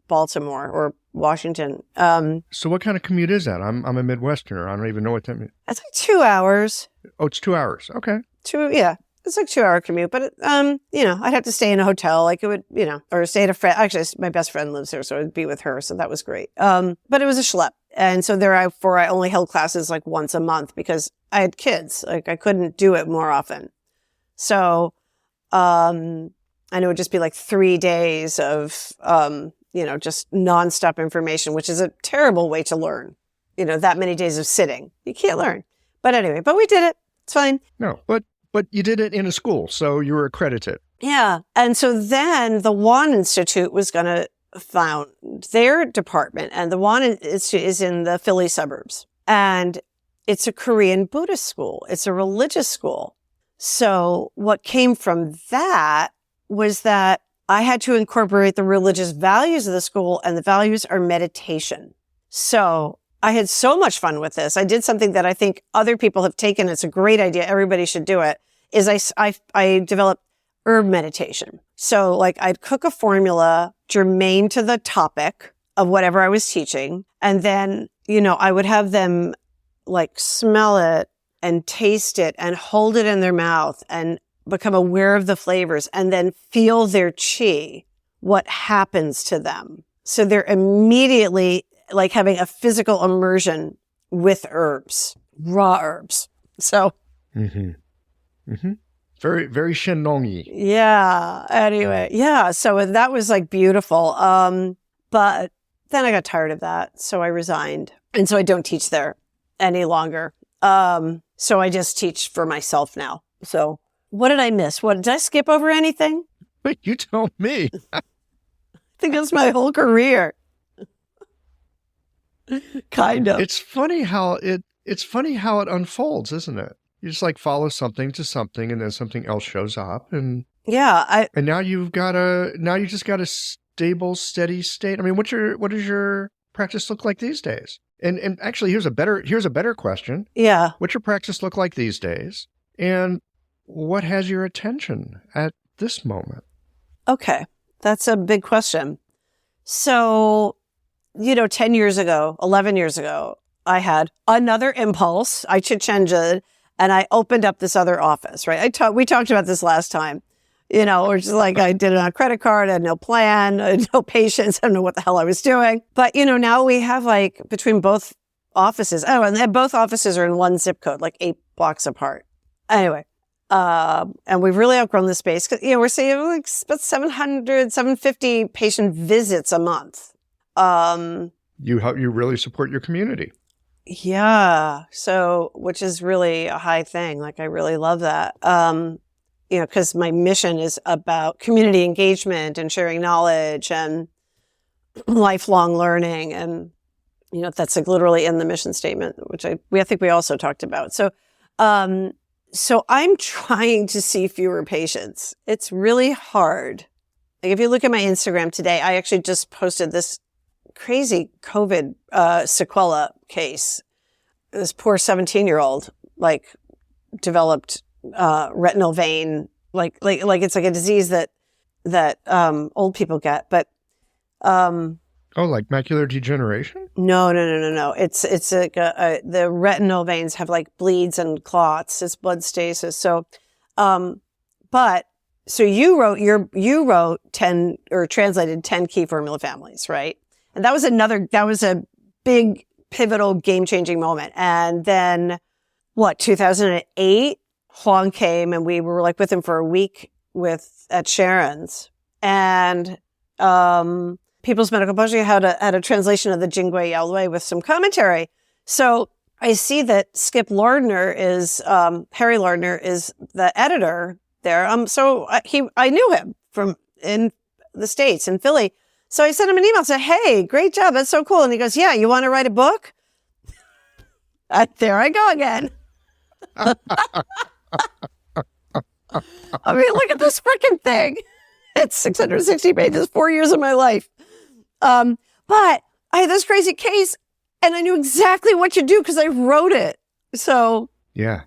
Baltimore or Washington. So what kind of commute is that? I'm a Midwesterner. I don't even know what that means. It's like 2 hours. Oh, it's 2 hours. Okay. Yeah. It's like 2-hour commute, but I'd have to stay in a hotel, like it would, or stay at a friend. Actually, my best friend lives there, so I'd be with her. So that was great. But it was a schlep. And so therefore I only held classes like once a month because I had kids. Like I couldn't do it more often. So, and it would just be like 3 days of, just nonstop information, which is a terrible way to learn. That many days of sitting, you can't learn. But anyway, we did it. It's fine. No, but you did it in a school, so you were accredited. Yeah. And so then the Wan Institute was going to found their department, and the Wan Institute is in the Philly suburbs. And it's a Korean Buddhist school. It's a religious school. So what came from that was that I had to incorporate the religious values of the school, and the values are meditation. So I had so much fun with this. I did something that I think other people have taken. It's a great idea. Everybody should do it. I developed herb meditation. So like I'd cook a formula germane to the topic of whatever I was teaching. And then, I would have them like smell it and taste it and hold it in their mouth and become aware of the flavors and then feel their chi, what happens to them. So they're immediately like having a physical immersion with herbs, raw herbs. So. Mm-hmm. Mm-hmm. Very, very Shenongi. Yeah. Anyway. Yeah. So that was like beautiful. But then I got tired of that. So I resigned. And so I don't teach there any longer. So I just teach for myself now. So what did I miss? Did I skip over anything? Wait, you tell me. I think that's my whole career. Kind of. It's funny how it unfolds, isn't it? You just like follow something to something, and then something else shows up, and yeah, and now you just got a stable, steady state. I mean, what does your practice look like these days? And actually, here's a better question. Yeah, what's your practice look like these days? And what has your attention at this moment? Okay, that's a big question. So, 10 years ago, 11 years ago, I had another impulse. I changed. And I opened up this other office, right? We talked about this last time, or just like I did it on a credit card, I had no plan, I had no patience, I don't know what the hell I was doing. But, now we have like between both offices, and both offices are in one zip code, like 8 blocks apart. Anyway, and we've really outgrown the space because, we're seeing like about 750 patient visits a month. You really support your community. Yeah. So, which is really a high thing. Like, I really love that. Because my mission is about community engagement and sharing knowledge and lifelong learning. And, that's like literally in the mission statement, which I think we also talked about. So, so I'm trying to see fewer patients. It's really hard. Like, if you look at my Instagram today, I actually just posted this crazy COVID sequela case. This poor 17-year-old developed retinal vein, like it's like a disease that old people get, but like macular degeneration? No. It's like the retinal veins have like bleeds and clots. It's blood stasis. So, so you wrote 10 or translated 10 key formula families, right? And that was a big, pivotal, game-changing moment. And then, 2008, Huang came, and we were with him for a week at Sharon's. And People's Medical Poetry had a translation of the Jingui Yaolui with some commentary. So I see that Skip Lardner is, Harry Lardner is the editor there. I knew him from in the States, in Philly. So I sent him an email and said, hey, great job. That's so cool. And he goes, yeah, you want to write a book? There I go again. I mean, look at this freaking thing. It's 660 pages, 4 years of my life. But I had this crazy case and I knew exactly what to do because I wrote it. So Yeah,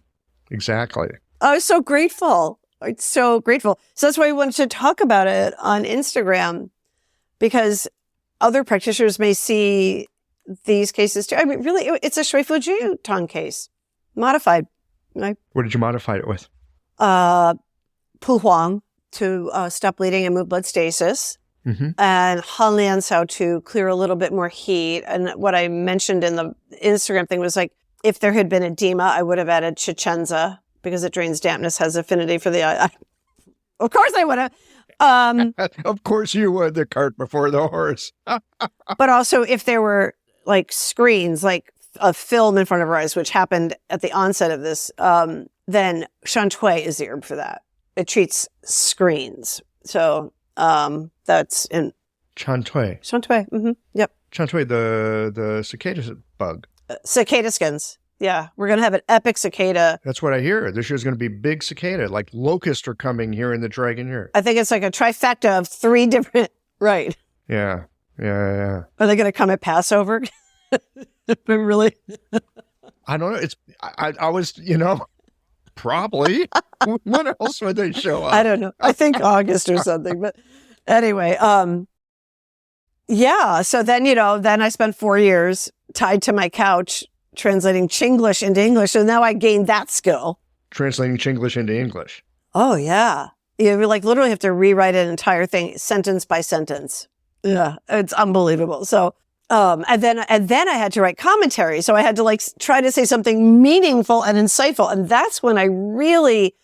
exactly. I was so grateful. I'm so grateful. So that's why I wanted to talk about it on Instagram, because other practitioners may see these cases too. I mean, really, it's a Shui Fu Jiu Tong case, modified. Right? What did you modify it with? Pu Huang to stop bleeding and move blood stasis. Mm-hmm. And Han Lian Sao to clear a little bit more heat. And what I mentioned in the Instagram thing was like, if there had been edema, I would have added Chichenza because it drains dampness, has affinity for the eye. Of course I would have. Of course you would, the cart before the horse. But also if there were like screens, like a film in front of our eyes, which happened at the onset of this, then Shantui is the herb for that. It treats screens. So that's in Chantui. Shantui. Mm-hmm. Yep. Chantui, the cicada bug. Cicada skins. Yeah. We're going to have an epic cicada. That's what I hear. This year's going to be big cicada. Like locusts are coming here in the Dragon Year. I think it's like a trifecta of 3 different, right. Yeah. Are they going to come at Passover? Really? I don't know. I was, probably. When else would they show up? I don't know. I think August or something. But anyway, yeah. So then, then I spent 4 years tied to my couch translating Chinglish into English. So now I gained that skill. Translating Chinglish into English. Oh, yeah. You like literally have to rewrite an entire thing sentence by sentence. Yeah. It's unbelievable. So, and then I had to write commentary. So I had to like try to say something meaningful and insightful. And that's when I really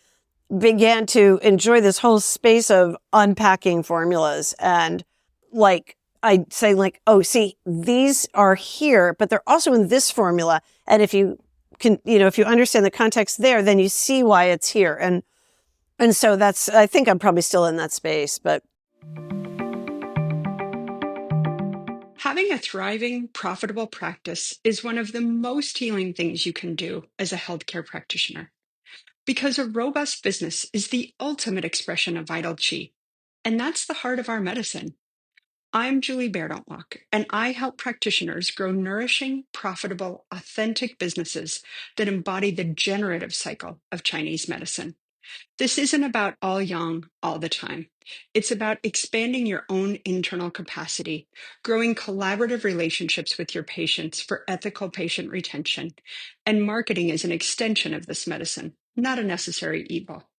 began to enjoy this whole space of unpacking formulas. And like, I say like, oh, see, these are here, but they're also in this formula. And if you can, if you understand the context there, then you see why it's here. And so I think I'm probably still in that space, but. Having a thriving, profitable practice is one of the most healing things you can do as a healthcare practitioner. Because a robust business is the ultimate expression of vital qi. And that's the heart of our medicine. I'm Julie Bairdontlock, and I help practitioners grow nourishing, profitable, authentic businesses that embody the generative cycle of Chinese medicine. This isn't about all yang all the time. It's about expanding your own internal capacity, growing collaborative relationships with your patients for ethical patient retention, and marketing as an extension of this medicine, not a necessary evil.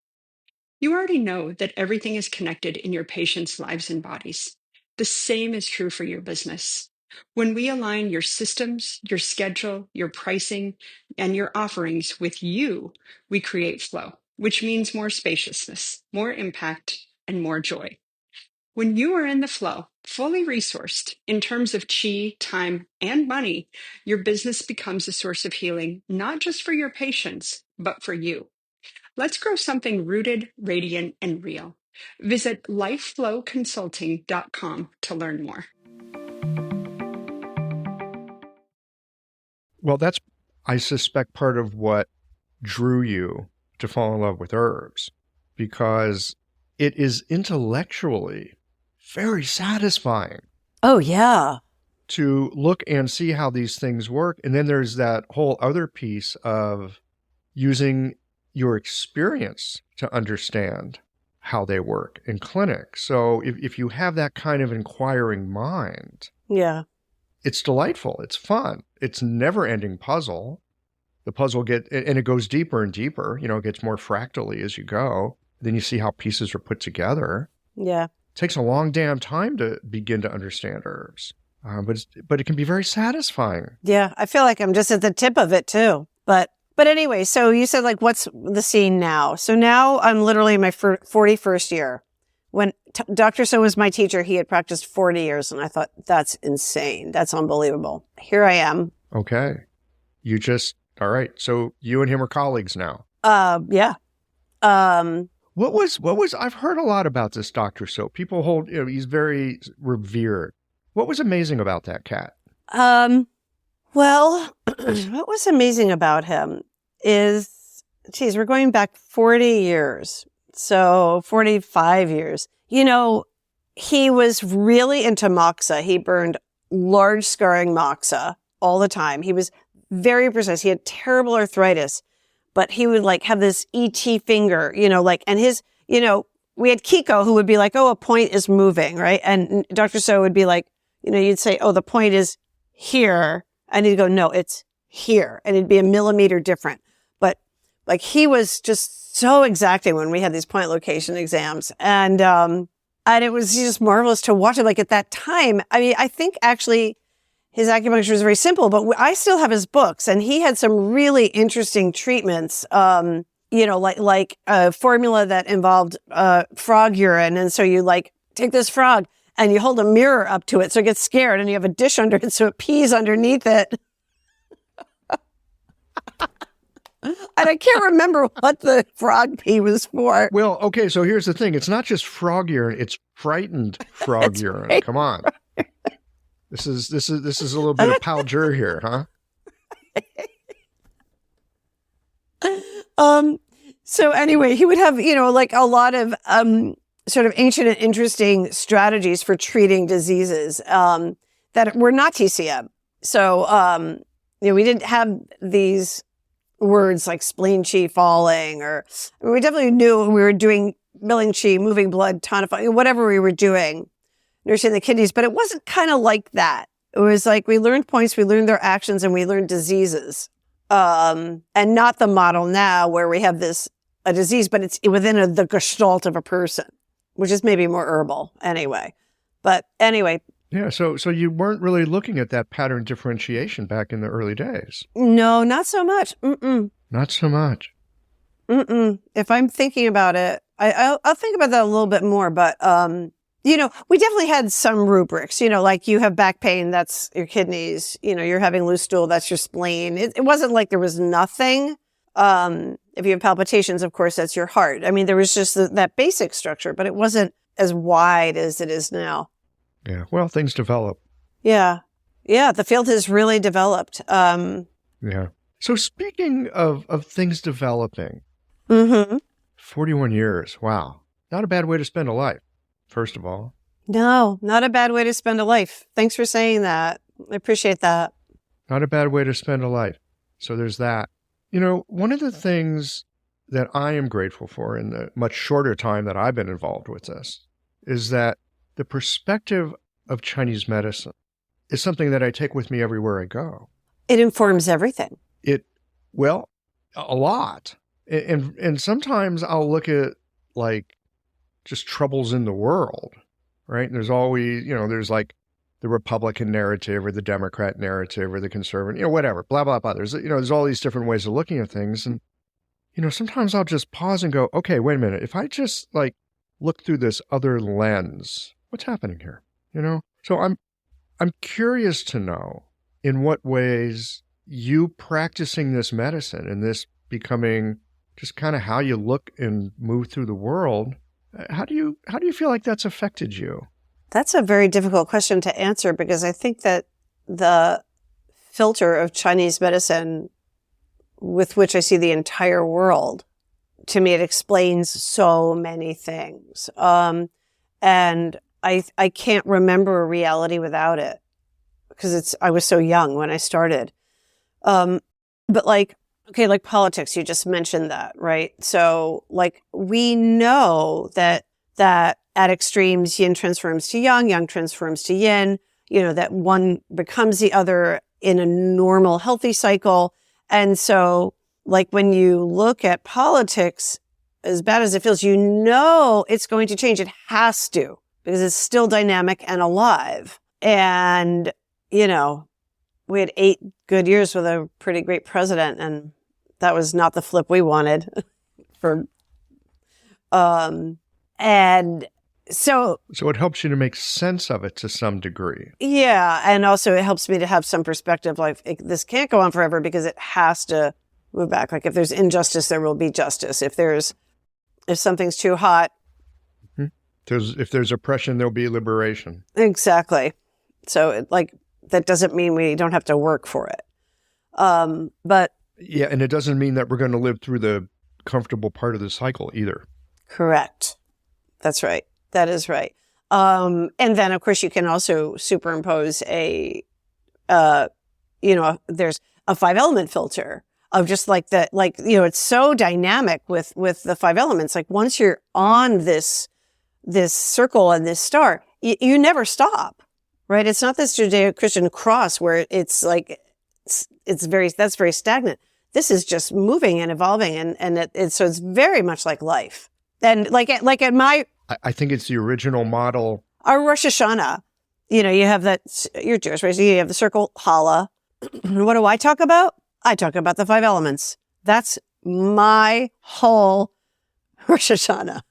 You already know that everything is connected in your patients' lives and bodies. The same is true for your business. When we align your systems, your schedule, your pricing, and your offerings with you, we create flow, which means more spaciousness, more impact, and more joy. When you are in the flow, fully resourced in terms of chi, time, and money, your business becomes a source of healing, not just for your patients, but for you. Let's grow something rooted, radiant, and real. Visit lifeflowconsulting.com to learn more. Well, that's, I suspect, part of what drew you to fall in love with herbs, because it is intellectually very satisfying. Oh, yeah. To look and see how these things work. And then there's that whole other piece of using your experience to understand how they work in clinic. So if you have that kind of inquiring mind, yeah, it's delightful. It's fun. It's never-ending puzzle. The puzzle and it goes deeper and deeper. It gets more fractally as you go. Then you see how pieces are put together. Yeah, it takes a long damn time to begin to understand herbs, but it can be very satisfying. Yeah, I feel like I'm just at the tip of it too. But anyway, so you said like, what's the scene now? So now I'm literally in my 41st year when Dr. So was my teacher, he had practiced 40 years. And I thought, that's insane. That's unbelievable. Here I am. Okay. All right. So you and him are colleagues now. Yeah. What was, I've heard a lot about this Dr. So. People hold, he's very revered. What was amazing about that cat? Well, what was amazing about him is, geez, we're going back 40 years. So 45 years. He was really into moxa. He burned large scarring moxa all the time. He was very precise. He had terrible arthritis, but he would have this ET finger, and his, we had Kiko who would be like, oh, a point is moving, right? And Dr. So would be like, you'd say, oh, the point is here. And he'd go, no, it's here. And it'd be a millimeter different. But he was just so exacting when we had these point location exams. And it was just marvelous to watch it. At that time, I mean, I think actually his acupuncture is very simple, but I still have his books, and he had some really interesting treatments, like a formula that involved frog urine. And so you take this frog and you hold a mirror up to it so it gets scared, and you have a dish under it so it pees underneath it. And I can't remember what the frog pee was for. Well, okay, so here's the thing. It's not just frog urine, it's frightened frog urine. Right. Come on. This is a little bit of Pal Jur here, huh? So anyway, he would have, a lot of sort of ancient and interesting strategies for treating diseases that were not TCM. So, we didn't have these words like spleen chi falling, we definitely knew when we were doing milling chi, moving blood, tonifying, whatever we were doing, nursing the kidneys, but it wasn't kind of like that. It was we learned points, we learned their actions, and we learned diseases. And not the model now where we have a disease, but it's within the gestalt of a person, which is maybe more herbal anyway. But anyway. Yeah, so you weren't really looking at that pattern differentiation back in the early days. No, not so much. Mm-mm. Not so much. Mm-mm. If I'm thinking about it, I'll think about that a little bit more. But, we definitely had some rubrics, like you have back pain, that's your kidneys, you're having loose stool, that's your spleen. It wasn't like there was nothing. If you have palpitations, of course, that's your heart. I mean, there was just that basic structure, but it wasn't as wide as it is now. Yeah. Well, things develop. Yeah. Yeah. The field has really developed. Yeah. So speaking of things developing, 41 years. Wow. Not a bad way to spend a life, first of all. No, not a bad way to spend a life. Thanks for saying that. I appreciate that. Not a bad way to spend a life. So there's that. One of the things that I am grateful for in the much shorter time that I've been involved with this is that the perspective of Chinese medicine is something that I take with me everywhere I go. It informs everything. A lot. And sometimes I'll look at just troubles in the world, right? And there's always, there's the Republican narrative or the Democrat narrative or the conservative, whatever, blah, blah, blah. There's all these different ways of looking at things. And, sometimes I'll just pause and go, okay, wait a minute. If I just look through this other lens, what's happening here? So I'm curious to know in what ways you practicing this medicine and this becoming just kind of how you look and move through the world. How do you feel like that's affected you? That's a very difficult question to answer because I think that the filter of Chinese medicine with which I see the entire world, to me, it explains so many things. And I can't remember a reality without it because I was so young when I started. But like politics, you just mentioned that, right? So we know that at extremes, yin transforms to yang transforms to yin, that one becomes the other in a normal, healthy cycle. And so when you look at politics, as bad as it feels, it's going to change. It has to, because it's still dynamic and alive. And, we had 8 good years with a pretty great president, and that was not the flip we wanted and So it helps you to make sense of it to some degree. yeah, and also it helps me to have some perspective. Like this can't go on forever because it has to move back. Like if there's injustice, there will be justice. If something's too hot, If there's oppression, there'll be liberation. exactly. So that doesn't mean we don't have to work for it. But Yeah, and it doesn't mean that we're going to live through the comfortable part of the cycle either. correct. That's right. That is right. And then of course you can also superimpose there's a 5-element filter of just like that, it's so dynamic with the 5 elements. Like once you're on this circle and this star, you never stop, right? It's not this Judeo-Christian cross where it's like, that's very stagnant. This is just moving and evolving. So it's very much like life. And I think it's the original model. our Rosh Hashanah, you have that, you're Jewish, right? So you have the circle, challah. What do I talk about? I talk about the 5 elements. That's my whole Rosh Hashanah.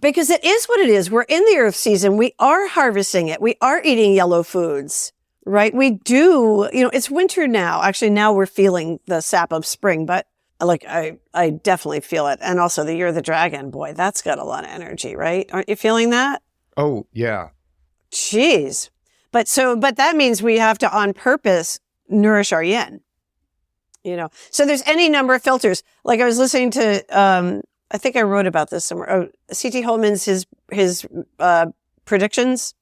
Because it is what it is. We're in the earth season. We are harvesting it. We are eating yellow foods, right? We do, it's winter now. Actually, now we're feeling the sap of spring, but I definitely feel it. And also the year of the dragon, boy, that's got a lot of energy, right? Aren't you feeling that? Oh, yeah. Jeez. But that means we have to on purpose nourish our yin, So there's any number of filters. Like I was listening to, I think I wrote about this somewhere. Oh, C.T. Holman's, his predictions.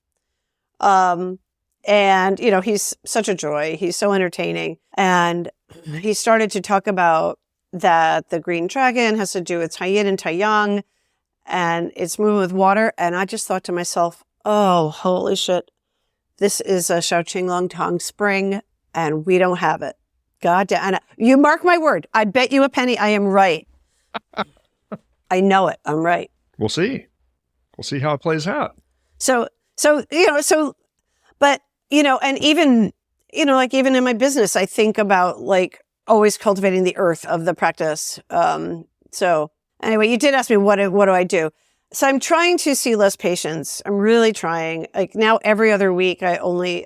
And, he's such a joy. He's so entertaining. And he started to talk about that the green dragon has to do with Tai Yin and Tai Yang, and it's moving with water. And I just thought to myself, oh, holy shit. This is a Shaoqing Long Tong spring, and we don't have it. God damn. And you mark my word. I bet you a penny I am right. I know it. I'm right. We'll see. We'll see how it plays out. But, and even, even in my business, I think about always cultivating the earth of the practice. So anyway, you did ask me, what do I do? So I'm trying to see less patients. I'm really trying. Like now every other week, I only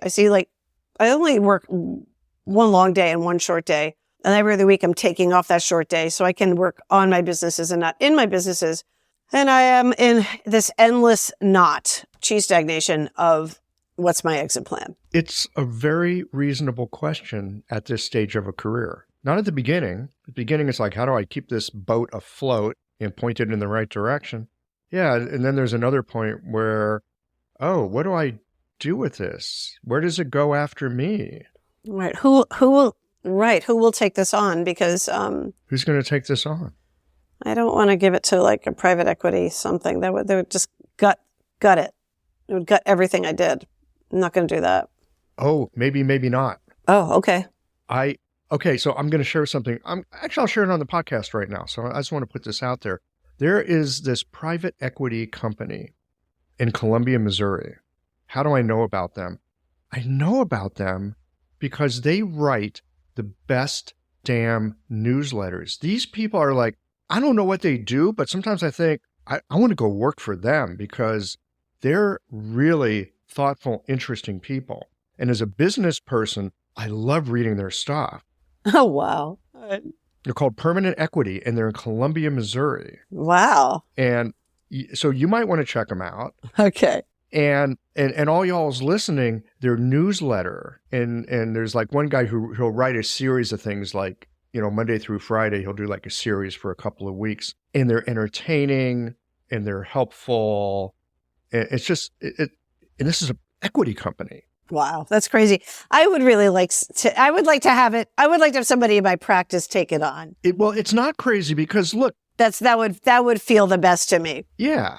work one long day and one short day. And every other week I'm taking off that short day so I can work on my businesses and not in my businesses. And I am in this endless cheese stagnation of what's my exit plan. It's a very reasonable question at this stage of a career. Not at the beginning. At the beginning, it's like, how do I keep this boat afloat and pointed in the right direction? Yeah, and then there's another point where, oh, what do I do with this? Where does it go after me? Right. Who will take this on? Because who's going to take this on? I don't want to give it to a private equity something that would just gut it. It would gut everything I did. I'm not going to do that. Oh, maybe not. Oh, okay. Okay, so I'm going to share something. I'll share it on the podcast right now. So I just want to put this out there. There is this private equity company in Columbia, Missouri. How do I know about them? I know about them because they write the best damn newsletters. These people are like, I don't know what they do, but sometimes I think I want to go work for them because they're really thoughtful, interesting people. And as a business person, I love reading their stuff. Oh, wow. They're called Permanent Equity, and they're in Columbia, Missouri. Wow. And so you might want to check them out. Okay. And all y'all's listening, their newsletter, and there's one guy who'll write a series of things Monday through Friday, he'll do a series for a couple of weeks, and they're entertaining and they're helpful. And it's just, and this is an equity company. Wow, that's crazy. I would really like to have somebody in my practice take it on. It's not crazy because look, that would feel the best to me. Yeah.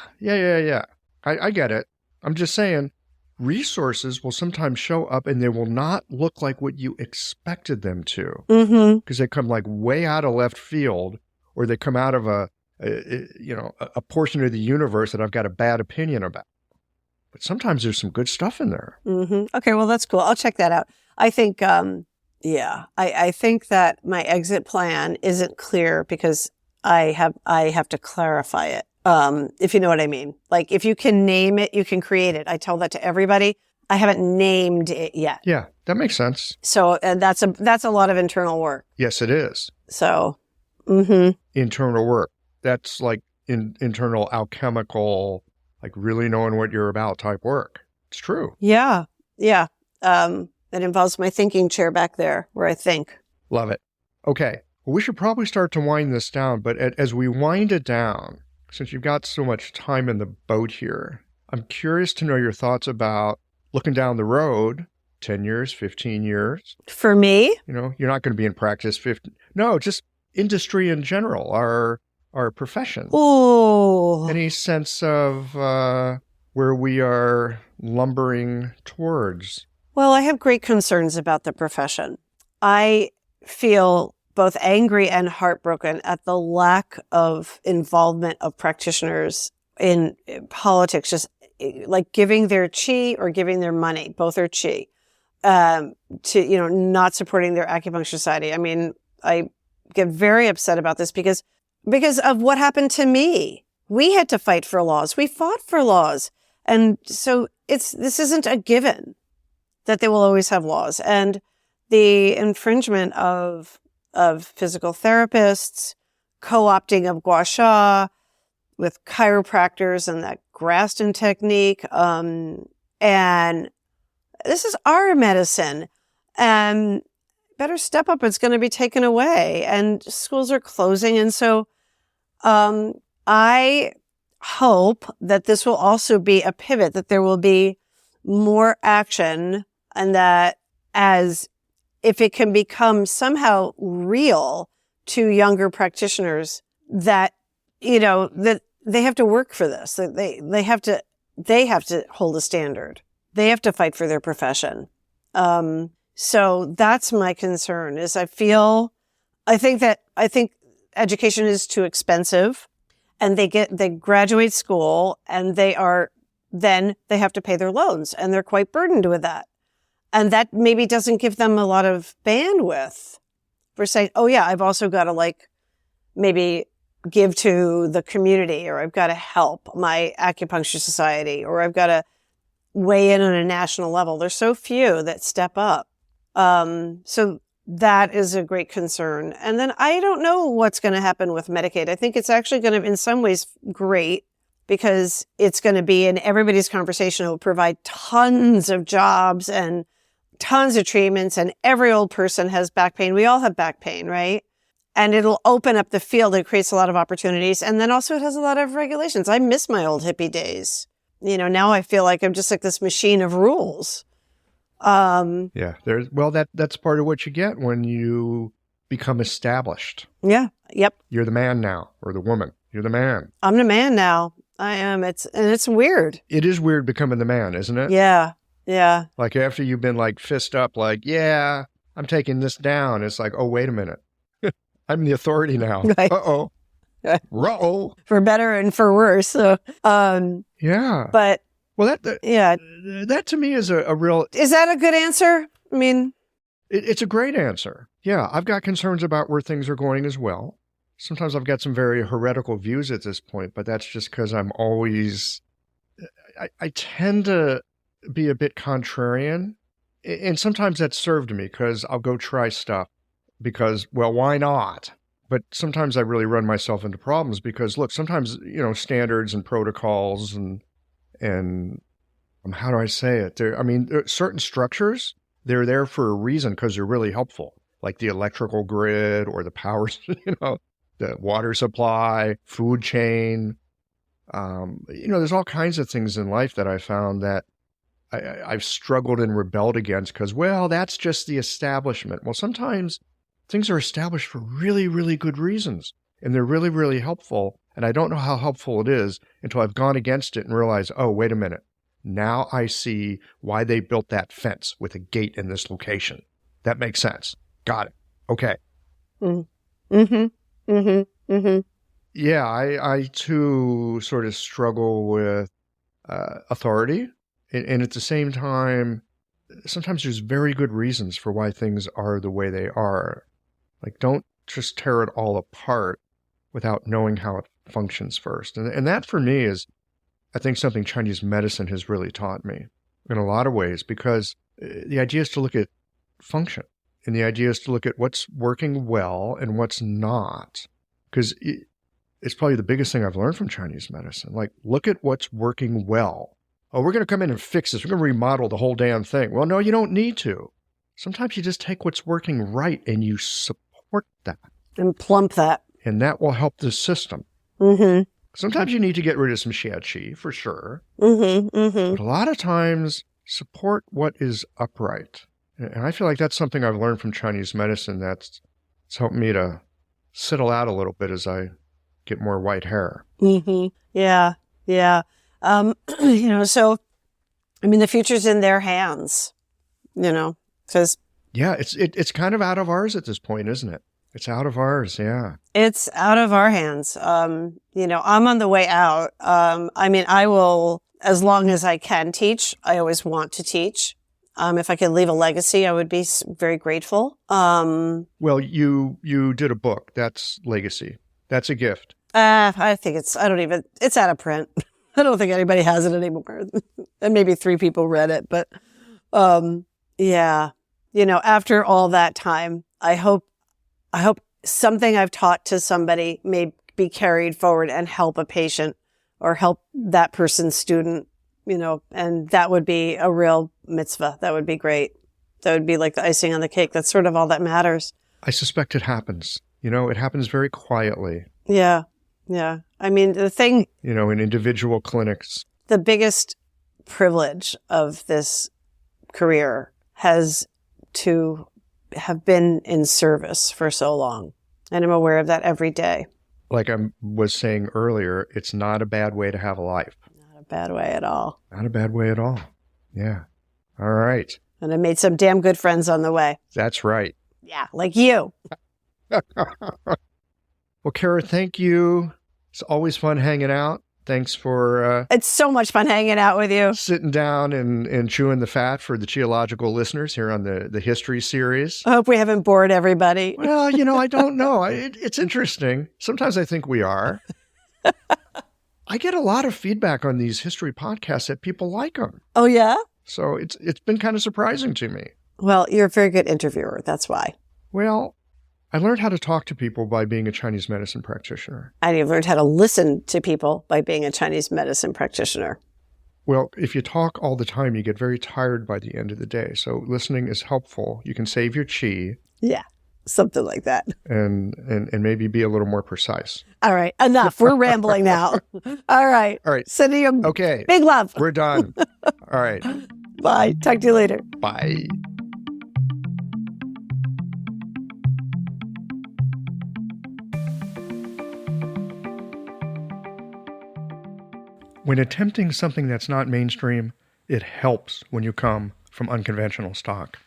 I get it. I'm just saying resources will sometimes show up and they will not look like what you expected them to. Mm-hmm. Because they come way out of left field, or they come out of a portion of the universe that I've got a bad opinion about. But sometimes there's some good stuff in there. Mm-hmm. Okay, well, that's cool. I'll check that out. I think, I think that my exit plan isn't clear because I have to clarify it. if you know what I mean. Like if you can name it, you can create it. I tell that to everybody. I haven't named it yet. Yeah, that makes sense. So that's a lot of internal work. Yes, it is. So, Internal work. That's like internal alchemical, like really knowing what you're about type work. It's true. Yeah. Yeah. It involves my thinking chair back there where I think. Love it. Okay. Well, we should probably start to wind this down, but as we wind it down, since you've got so much time in the boat here, I'm curious to know your thoughts about looking down the road, 10 years, 15 years. For me? You know, you're not going to be in practice 15. No, just industry in general, our profession. Oh. Any sense of where we are lumbering towards? Well, I have great concerns about the profession. I feel both angry and heartbroken at the lack of involvement of practitioners in politics, just like giving their chi or giving their money, both are chi, to, not supporting their acupuncture society. I mean, I get very upset about this because of what happened to me. We had to fight for laws. We fought for laws. And so this isn't a given that they will always have laws. And the infringement of physical therapists, co-opting of gua sha with chiropractors and that Graston technique. And this is our medicine. And better step up. It's going to be taken away. And schools are closing. And so I hope that this will also be a pivot, that there will be more action, and that as if it can become somehow real to younger practitioners, that, that they have to work for this, that they have to hold a standard. They have to fight for their profession. So that's my concern is I think education is too expensive, and they graduate school and they have to pay their loans, and they're quite burdened with that. And that maybe doesn't give them a lot of bandwidth for saying, oh yeah, I've also got to maybe give to the community, or I've got to help my acupuncture society, or I've got to weigh in on a national level. There's so few that step up. So that is a great concern. And then I don't know what's going to happen with Medicaid. I think it's actually going to, in some ways, great, because it's going to be in everybody's conversation. It will provide tons of jobs and tons of treatments, and every old person has back pain. We all have back pain, right? And it'll open up the field. It creates a lot of opportunities. And then also it has a lot of regulations. I miss my old hippie days. Now I feel like I'm just like this machine of rules. Yeah, that's part of what you get when you become established. Yeah. Yep. You're the man now, or the woman. You're the man. I'm the man now. I am. It's weird. It is weird becoming the man, isn't it? Yeah. Yeah. Like after you've been fist up, yeah, I'm taking this down. It's like, oh, wait a minute. I'm the authority now. Right. Uh-oh. Uh-oh. For better and for worse. So, yeah. But well, yeah, that to me is a real. Is that a good answer? I mean, it's a great answer. Yeah, I've got concerns about where things are going as well. Sometimes I've got some very heretical views at this point, but that's just because I'm always. I tend to be a bit contrarian, and sometimes that's served me because I'll go try stuff because, well, why not? But sometimes I really run myself into problems because, look, sometimes, standards and protocols and how do I say it? Certain structures, they're there for a reason because they're really helpful, like the electrical grid or the power, the water supply, food chain. There's all kinds of things in life that I found that I've struggled and rebelled against because, well, that's just the establishment. Well, sometimes things are established for really, really good reasons, and they're really, really helpful. And I don't know how helpful it is until I've gone against it and realized, oh, wait a minute. Now I see why they built that fence with a gate in this location. That makes sense. Got it. Okay. Mm-hmm. Mm-hmm. Mm-hmm. Yeah, I too sort of struggle with authority. And at the same time, sometimes there's very good reasons for why things are the way they are. Like, don't just tear it all apart without knowing how it functions first. And that for me is, I think, something Chinese medicine has really taught me in a lot of ways, because the idea is to look at function, and the idea is to look at what's working well and what's not. Because it's probably the biggest thing I've learned from Chinese medicine. Like, look at what's working well. Oh, we're going to come in and fix this. We're going to remodel the whole damn thing. Well, no, you don't need to. Sometimes you just take what's working right and you support that. And plump that. And that will help the system. Mm-hmm. Sometimes you need to get rid of some xia for sure. Mm-hmm. Mm-hmm. But a lot of times, support what is upright. And I feel like that's something I've learned from Chinese medicine that's helped me to settle out a little bit as I get more white hair. Mm-hmm. Yeah. Yeah. So, I mean, the future's in their hands, because. Yeah, it's kind of out of ours at this point, isn't it? It's out of ours, yeah. It's out of our hands. I'm on the way out. I will, as long as I can teach, I always want to teach. If I could leave a legacy, I would be very grateful. Well, you did a book. That's legacy. That's a gift. I think it's out of print. I don't think anybody has it anymore. And maybe 3 people read it. But, yeah, after all that time, I hope something I've taught to somebody may be carried forward and help a patient or help that person's student, and that would be a real mitzvah. That would be great. That would be like the icing on the cake. That's sort of all that matters. I suspect it happens. It happens very quietly. Yeah. Yeah. I mean, the thing, in individual clinics. The biggest privilege of this career has to have been in service for so long. And I'm aware of that every day. Like I was saying earlier, it's not a bad way to have a life. Not a bad way at all. Not a bad way at all. Yeah. All right. And I made some damn good friends on the way. That's right. Yeah, like you. Well, Cara, thank you. It's always fun hanging out. Thanks for... it's so much fun hanging out with you. Sitting down and chewing the fat for the geological listeners here on the history series. I hope we haven't bored everybody. Well, I don't know. It's interesting. Sometimes I think we are. I get a lot of feedback on these history podcasts that people like them. Oh, yeah? So it's been kind of surprising to me. Well, you're a very good interviewer. That's why. Well, I learned how to talk to people by being a Chinese medicine practitioner. And you've learned how to listen to people by being a Chinese medicine practitioner. Well, if you talk all the time, you get very tired by the end of the day. So listening is helpful. You can save your chi. Yeah, something like that. And maybe be a little more precise. All right, enough. We're rambling now. All right. All right. Sending you okay. Big love. We're done. All right. Bye. Talk to you later. Bye. When attempting something that's not mainstream, it helps when you come from unconventional stock.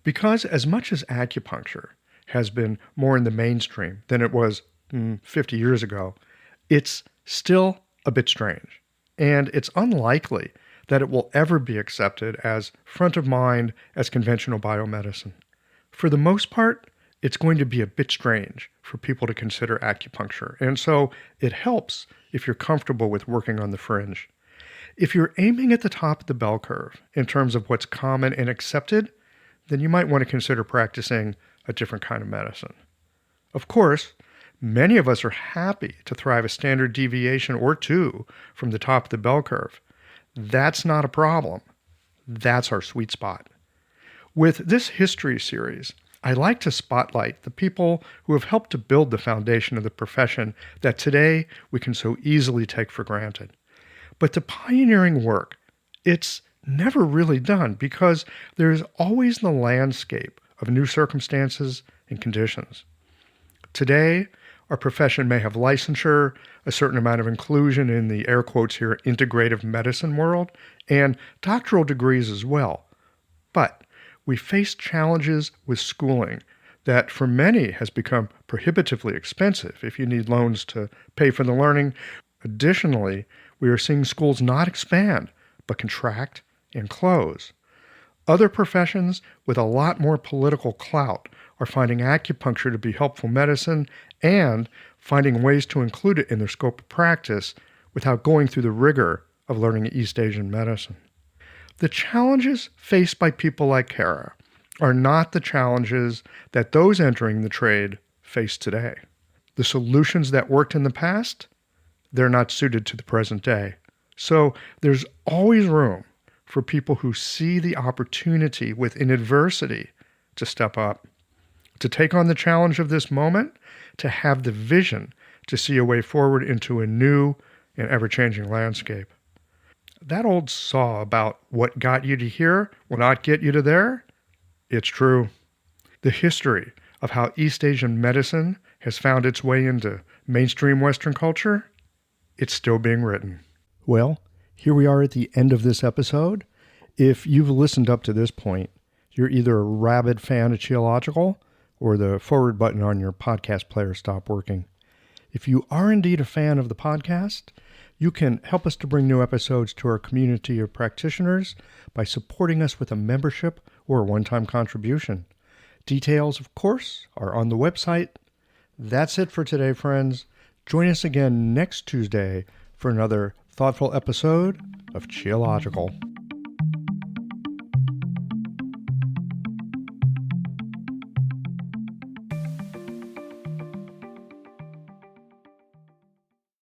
Because as much as acupuncture has been more in the mainstream than it was 50 years ago, it's still a bit strange. And it's unlikely that it will ever be accepted as front of mind as conventional biomedicine. For the most part, it's going to be a bit strange for people to consider acupuncture. And so it helps if you're comfortable with working on the fringe. If you're aiming at the top of the bell curve in terms of what's common and accepted, then you might want to consider practicing a different kind of medicine. Of course, many of us are happy to thrive a standard deviation or 2 from the top of the bell curve. That's not a problem. That's our sweet spot. With this history series, I like to spotlight the people who have helped to build the foundation of the profession that today we can so easily take for granted. But the pioneering work, it's never really done because there's always the landscape of new circumstances and conditions. Today, our profession may have licensure, a certain amount of inclusion in the air quotes here, integrative medicine world, and doctoral degrees as well. But we face challenges with schooling that for many has become prohibitively expensive if you need loans to pay for the learning. Additionally, we are seeing schools not expand, but contract and close. Other professions with a lot more political clout are finding acupuncture to be helpful medicine and finding ways to include it in their scope of practice without going through the rigor of learning East Asian medicine. The challenges faced by people like Cara are not the challenges that those entering the trade face today. The solutions that worked in the past, they're not suited to the present day. So there's always room for people who see the opportunity within adversity to step up, to take on the challenge of this moment, to have the vision to see a way forward into a new and ever-changing landscape. That old saw about what got you to here will not get you to there, it's true. The history of how East Asian medicine has found its way into mainstream Western culture, it's still being written. Well, here we are at the end of this episode. If you've listened up to this point, you're either a rabid fan of Qiological or the forward button on your podcast player stopped working. If you are indeed a fan of the podcast, you can help us to bring new episodes to our community of practitioners by supporting us with a membership or a one-time contribution. Details, of course, are on the website. That's it for today, friends. Join us again next Tuesday for another thoughtful episode of Qiological.